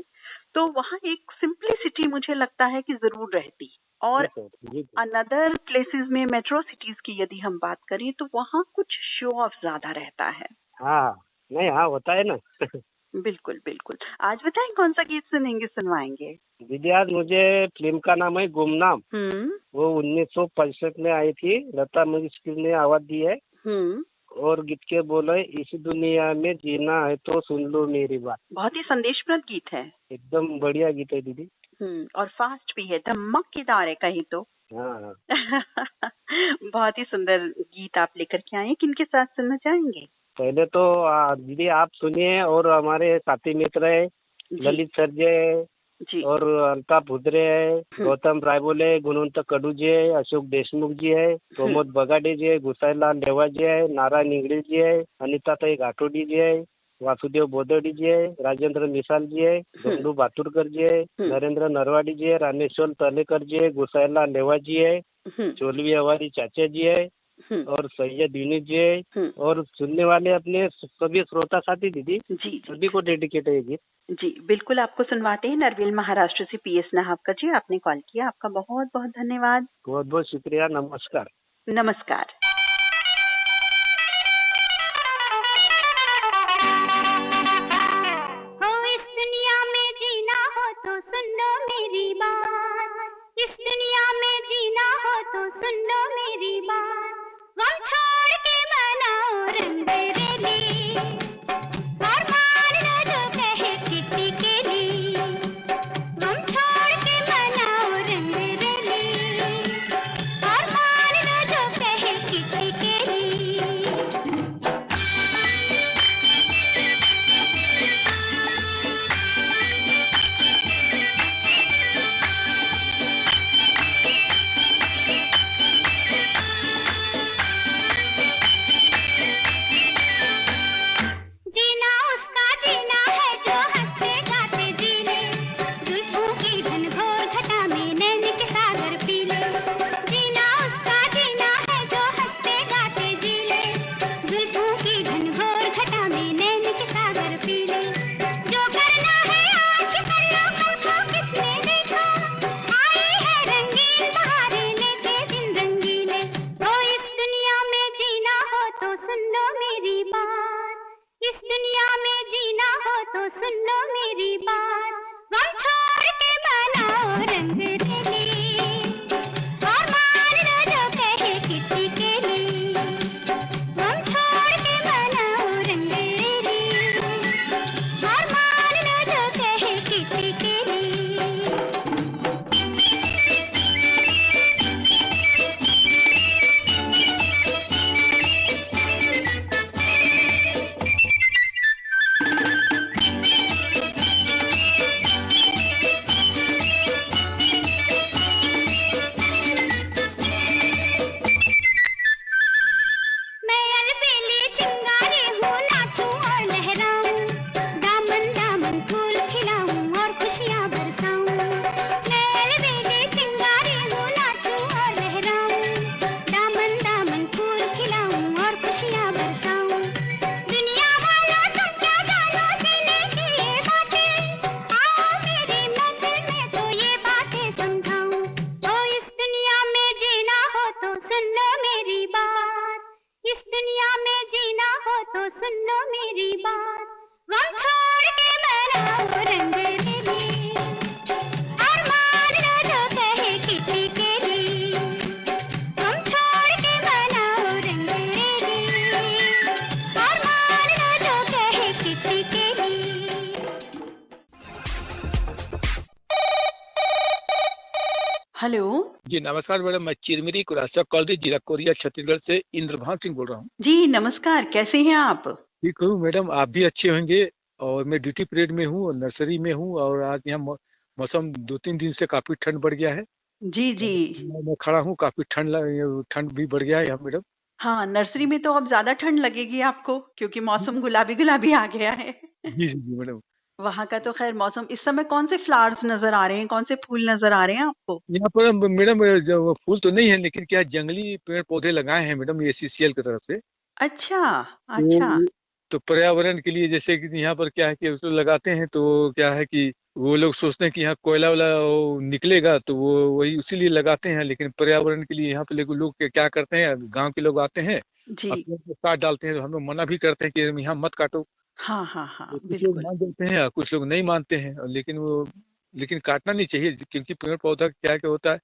Speaker 10: तो वहाँ एक सिंप्लिसिटी मुझे लगता है कि जरूर रहती। और अनदर प्लेसेस में, मेट्रो सिटीज की यदि हम बात करें तो वहाँ कुछ शो ऑफ ज्यादा रहता है।
Speaker 11: नहीं, होता है ना।
Speaker 10: बिल्कुल। आज बताएं कौन सा गीत सुनवाएंगे?
Speaker 11: दीदी, आज मुझे फिल्म का नाम है गुमनाम। वो 1965 में आई थी, लता मंगेशकर ने आवाज दी है। और गीत के बोले, इस दुनिया में जीना है तो सुन लो मेरी बात।
Speaker 10: बहुत ही संदेशप्रद गीत है,
Speaker 11: एकदम बढ़िया गीत है दीदी।
Speaker 10: और फास्ट भी है, धमाकेदार है कहीं तो। बहुत ही सुंदर गीत आप लेकर के आए हैं, किनके साथ सुनना चाहेंगे?
Speaker 11: पहले तो दीदी आप सुनिए, और हमारे साथी मित्र है ललित सर जी है, और अल्ताफ भुद्रे है, गौतम रायबोले है, गुणवंत कडू जी है, अशोक देशमुख जी है, प्रमोद बगाडे जी है, गुसाईलाल लेवा जी है, नारायण इंगड़े जी है, अनिता ताई घाटोडी जी है, वासुदेव बोदड़ी जी है, राजेंद्र मिसाल जी है, गंडू बातुरकर जी है, नरेंद्र नरवाड़ी जी है, रामेश्वर तलेकर जी है, गुसाईलाल लेवा जी है, चोलवी हवारी चाचा जी है, और सैयद यूनिस जी है, और सुनने वाले अपने सभी श्रोता साथी दीदी
Speaker 10: जी
Speaker 11: सभी को डेडिकेट है ये गीत।
Speaker 10: जी बिल्कुल, आपको सुनवाते हैं। नरवेल महाराष्ट्र से PS नाहवकर जी, आपने कॉल किया, आपका बहुत बहुत धन्यवाद।
Speaker 11: बहुत बहुत शुक्रिया, नमस्कार।
Speaker 10: नमस्कार।
Speaker 3: इस दुनिया में जीना हो तो सुन लो मेरी बात, इस दुनिया में जीना हो तो सुन लो मेरी बात, गम छोड़ के मनाओ रंग बेरंगी, और मान लो जो कहे किट्टी केली, गम छोड़ के मनाओ रंग बेरंगी, और मान लो जो कहे किट्टी केली। जीना उसका जीना है जो हंसते गाते जी ले, जुल्फों की घनघोर घटा में नैन के सागर पी ले। जीना उसका जीना है जो हंसते गाते जी ले, जुल्फों की घनघोर घटा में नैन के सागर पी ले। जो करना है आज कर लो, कल को किसने देखा, आई है रंगीन बहारें लेके दिन रंगीले। तो इस दुनिया में जीना हो तो सुन लो मेरी बात, इस दुनिया में जीना हो तो सुन लो मेरी बात, गम छोड़ के मनाओ रंग रंगी, और मान लो जो कहे किट्टी केली, गम छोड़ के मनाओ रंग रंगी, और मान लो जो कहे किट्टी केली। मैं अलबेली चिंगारी हूँ, नाचूं और लहराऊं, दामन दामन फूल खिलाऊं और खुशियाँ बरसाऊं। मैं अलबेली चिंगारी हूँ, नाचूं और लहराऊं, दामन दामन फूल खिलाऊं और खुशियाँ बरसाऊं। दुनिया वालों तुम क्या जानो जीने की ये बातें, आओ मेरी महफिल में तो ये बातें समझाऊं। ओ इस दुनिया में जीना हो तो सुन लो मेरी बात, इस दुनिया में जीना हो तो सुन लो मेरी बात, गम छोड़ के मनाओ रंग रंगी, और मान लो जो कहे किट्टी केली, गम छोड़ के मनाओ रंग रंगी, और मान लो जो कहे किट्टी केली।
Speaker 1: हेलो
Speaker 12: जी नमस्कार मैडम, मैं चिरमिरी कुरासा कॉलोनी जिला कोरिया छत्तीसगढ़ से इंद्रभान सिंह बोल रहा हूँ।
Speaker 1: जी नमस्कार, कैसे हैं आप?
Speaker 12: ठीक हूँ मैडम, आप भी अच्छे होंगे। और मैं ड्यूटी पीरियड में हूँ और नर्सरी में हूँ, और आज यहाँ मौसम 2-3 दिन से काफी ठंड बढ़ गया है।
Speaker 1: जी जी
Speaker 12: मैं खड़ा हूँ, काफी ठंड भी बढ़ गया है यहाँ मैडम।
Speaker 1: हाँ, नर्सरी में तो अब ज्यादा ठंड लगेगी आपको, क्योंकि मौसम गुलाबी गुलाबी आ गया है।
Speaker 12: जी जी मैडम।
Speaker 1: वहाँ का तो खैर मौसम, इस समय कौन से फ्लावर्स नजर आ रहे हैं, कौन से फूल नजर आ रहे हैं आपको?
Speaker 12: यहाँ पर मैडम जो फूल तो नहीं है, लेकिन क्या जंगली पेड़ पौधे लगाए हैं मैडम, ये CCL की तरफ से।
Speaker 1: अच्छा अच्छा।
Speaker 12: तो पर्यावरण के लिए, जैसे कि यहाँ पर क्या है कि उसको लगाते हैं, तो क्या है कि वो लोग सोचते हैं कि यहाँ कोयला वाला निकलेगा, तो वो वही उसी लिए लगाते हैं। लेकिन पर्यावरण के लिए यहाँ पे लोग क्या करते हैं, गांव के लोग आते हैं, काट डालते हैं। तो हम लोग मना भी करते हैं कि यहाँ मत काटो।
Speaker 1: हाँ हाँ हाँ
Speaker 12: तो कुछ लोग मान जाते हैं, कुछ लोग नहीं मानते हैं। लेकिन काटना नहीं चाहिए, क्योंकि पेड़ पौधा क्या होता है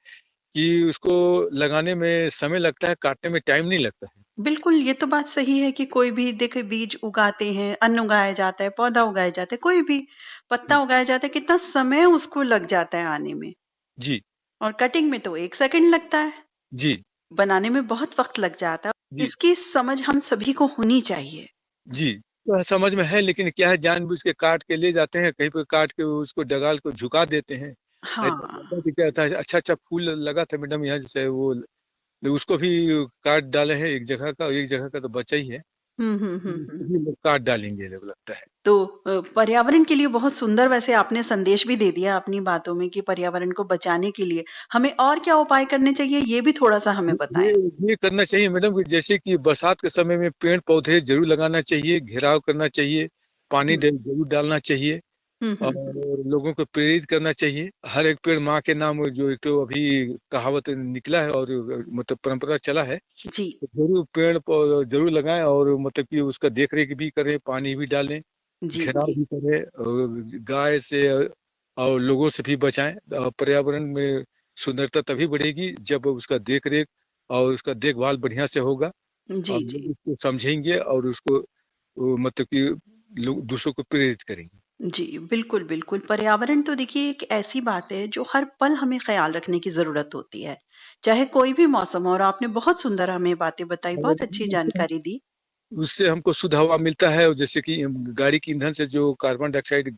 Speaker 12: कि उसको लगाने में समय लगता है, काटने में टाइम नहीं लगता है।
Speaker 1: बिल्कुल, ये तो बात सही है कि कोई भी देखे बीज उगाते हैं, अन्न उगाया जाता है, पौधा उगाया जाता है, कोई भी पत्ता उगाया जाता है, कितना समय उसको लग जाता है आने में।
Speaker 12: जी।
Speaker 1: और कटिंग में तो 1 सेकंड लगता है।
Speaker 12: जी।
Speaker 1: बनाने में बहुत वक्त लग जाता है।
Speaker 12: जी
Speaker 1: इसकी समझ हम सभी को होनी चाहिए।
Speaker 12: जी, तो समझ में है, लेकिन क्या है, जानबूझ के काट के ले जाते हैं, कहीं पे काट के उसको डगाल को झुका देते हैं। ऐसा
Speaker 1: हाँ।
Speaker 12: लगता है कि क्या अच्छा अच्छा फूल लगा था मैडम यहाँ, जैसे वो उसको भी काट डाले हैं, एक जगह का तो बचा ही है, उसको भी लोग काट डालेंगे लोग, लगता है।
Speaker 1: तो पर्यावरण के लिए बहुत सुंदर वैसे आपने संदेश भी दे दिया अपनी बातों में कि पर्यावरण को बचाने के लिए हमें और क्या उपाय करने चाहिए, ये भी थोड़ा सा हमें बताएं।
Speaker 12: ये करना चाहिए मैडम कि जैसे कि बरसात के समय में पेड़ पौधे जरूर लगाना चाहिए, घेराव करना चाहिए, पानी जरूर डालना चाहिए और लोगों को प्रेरित करना चाहिए। हर एक पेड़ माँ के नाम, जो एक तो अभी कहावत निकला है और मतलब परंपरा चला है,
Speaker 1: जी।
Speaker 12: तो जरूर पेड़ जरूर लगाएं और मतलब कि उसका देख रेख भी करें, पानी भी डालें,
Speaker 1: जी
Speaker 12: घेराव
Speaker 1: जी
Speaker 12: भी करें, और गाय से और लोगों से भी बचाएं। पर्यावरण में सुंदरता तभी बढ़ेगी जब उसका देख रेख और उसका देखभाल बढ़िया से होगा
Speaker 1: जी
Speaker 12: और
Speaker 1: जी
Speaker 12: लोग उसको समझेंगे और उसको मतलब कि लोग दूसरों को प्रेरित करेंगे।
Speaker 1: जी, बिल्कुल, बिल्कुल। पर्यावरण तो देखिए एक ऐसी बात है जो हर पल हमें ख़्याल रखने की ज़रूरत होती है, चाहे कोई भी मौसम हो। और आपने बहुत सुंदर हमें बातें बताई, बहुत अच्छी जानकारी दी।
Speaker 12: उससे हमको शुद्ध हवा मिलता है, और जैसे कि गाड़ी की ईंधन से जो कार्बन डाइऑक्साइड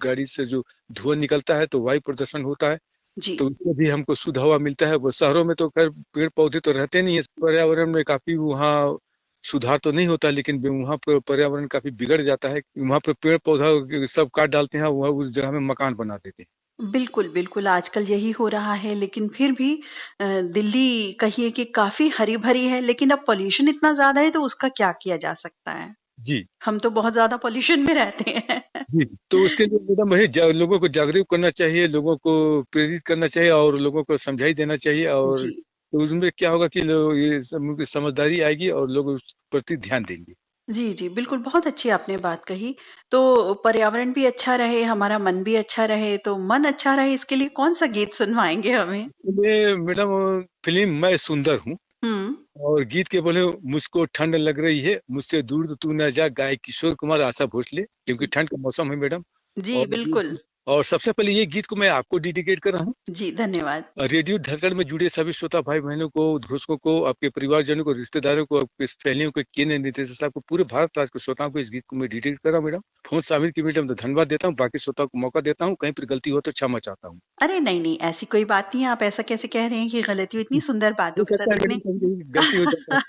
Speaker 12: गाड़ी से जो धुआं निकलता है तो वायु प्रदूषण होता है,
Speaker 1: जी।
Speaker 12: तो उससे भी हमको शुद्ध हवा मिलता है। वो शहरों में तो खैर पेड़ पौधे तो रहते नहीं है, पर्यावरण में काफी वहाँ सुधार तो नहीं होता, लेकिन वहाँ पर पर्यावरण काफी बिगड़ जाता है। वहाँ पर पेड़ पौधा सब काट डालते हैं, वह उस जगह में मकान बना देते हैं।
Speaker 1: बिल्कुल, बिल्कुल, आजकल यही हो रहा है, लेकिन फिर भी दिल्ली कहिए कि काफ़ी हरी-भरी है, लेकिन अब पॉल्यूशन इतना ज़्यादा है तो उसका क्या किया जा सकता है?
Speaker 12: जी
Speaker 1: हम तो बहुत ज़्यादा पॉल्यूशन में रहते हैं।
Speaker 12: जी, तो उसके लिए मैडम वही लोगों को जागरूक करना चाहिए, लोगों को प्रेरित करना चाहिए और लोगों को समझाई देना चाहिए, और
Speaker 1: जी।
Speaker 12: तो उसमें क्या होगा कि लोग ये समझदारी आएगी और लोग उस प्रति ध्यान देंगे।
Speaker 1: जी, जी, बिल्कुल, बहुत अच्छी आपने बात कही। तो पर्यावरण भी अच्छा रहे, हमारा मन भी अच्छा रहे, तो मन अच्छा रहे इसके लिए कौन-सा गीत सुनवाएँगे हमें?
Speaker 12: ये मैडम फिल्म मैं सुंदर हूँ,
Speaker 1: हुँ।
Speaker 12: और गीत के बोले मुझको ठंड लग रही है, मुझसे दूर तो तू न जा, गाए किशोर कुमार आशा भोसले, क्योंकि ठंड का मौसम है मैडम।
Speaker 1: जी, बिल्कुल।
Speaker 12: और सबसे पहले ये गीत को मैं आपको डेडिकेट कर रहा हूँ।
Speaker 1: जी, धन्यवाद।
Speaker 12: रेडियो धड़कन में जुड़े सभी श्रोता भाई बहनों को, उद्घोषकों को, आपके परिवारजनों को, रिश्तेदारों को, आपके सहेलियों को, केंद्रीय निदेशक साहब को, पूरे भारत राज्य के श्रोताओं को इस गीत को मैं डेडिकेट कर रहा हूँ मैडम। फोन शामिल की मैडम तो धन्यवाद देता हूँ, बाकी श्रोताओं को मौका देता हूँ, कहीं पर गलती हो तो क्षमा चाहता हूँ।
Speaker 1: अरे नहीं, नहीं, ऐसी कोई बात नहीं है। आप ऐसा कैसे कह रहे हैं कि गलती हुई? इतनी सुंदर बातों
Speaker 12: हो
Speaker 1: के
Speaker 12: सकता
Speaker 1: साथ
Speaker 12: है
Speaker 1: इतने
Speaker 12: मैडम कभी गलती हो जाता है।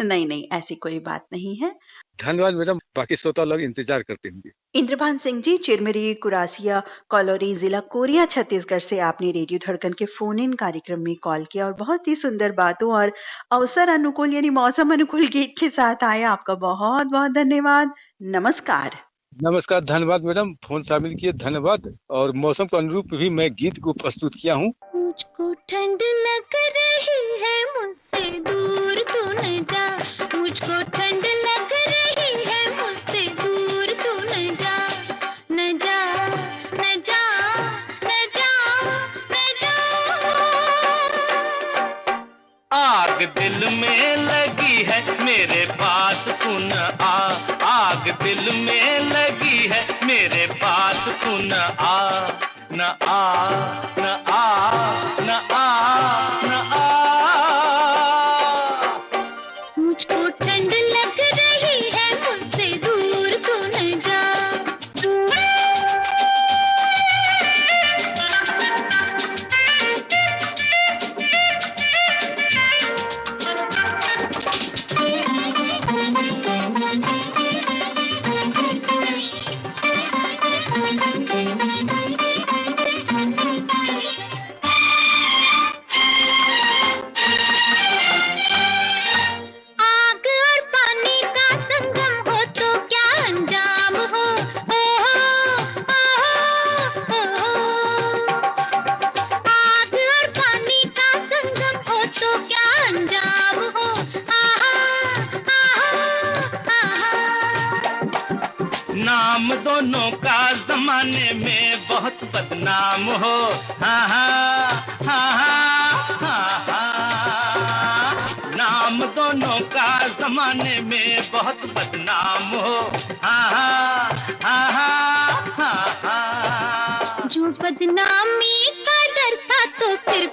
Speaker 1: नहीं, नहीं, ऐसी कोई बात नहीं है।
Speaker 12: धन्यवाद मैडम, बाकी श्रोता लोग इंतजार करते होंगे।
Speaker 1: इंद्रभान सिंह जी, चिरमिरी कुरासिया कॉलोरी, जिला कोरिया, छत्तीसगढ़ से आपने रेडियो धड़कन के फोन इन कार्यक्रम में कॉल किया और बहुत ही सुंदर बातों और अवसर अनुकूल यानी मौसम अनुकूल गीत के साथ आए। आपका बहुत बहुत धन्यवाद। नमस्कार।
Speaker 12: नमस्कार, धन्यवाद मैडम, फोन शामिल किए, धन्यवाद। और मौसम के अनुरूप भी मैं गीत को प्रस्तुत किया हूँ।
Speaker 3: मुझको ठंड लग रही है, मुझसे दूर तू न जा, मुझको ठंड लग रही है, मुझसे दूर तू न जा, न जा, न जा, न जा, न जा।
Speaker 6: आग दिल में लगी है, मेरे पास तू न आ, आग दिल में लगी है, मेरे पास तू न आ, न आ, न आ, न आ, न आ।
Speaker 3: मुझको ठंड लग रही है, मुझसे दूर तू न जा। आग और पानी का संगम हो तो क्या अंजाम हो, ओहो, ओहो, ओहो। आग और पानी का संगम हो तो क्या अंजाम हो, आहा, आहा, आहा।
Speaker 6: नाम दोनों का जमाने में बहुत बदनाम हो, हाँ हाँ हाँ हाँ हाँ हाँ। नाम दोनों का जमाने में बहुत बदनाम हो, हाँ हाँ हाँ हाँ हाँ हाँ।
Speaker 3: जो बदनामी का डर था तो फिर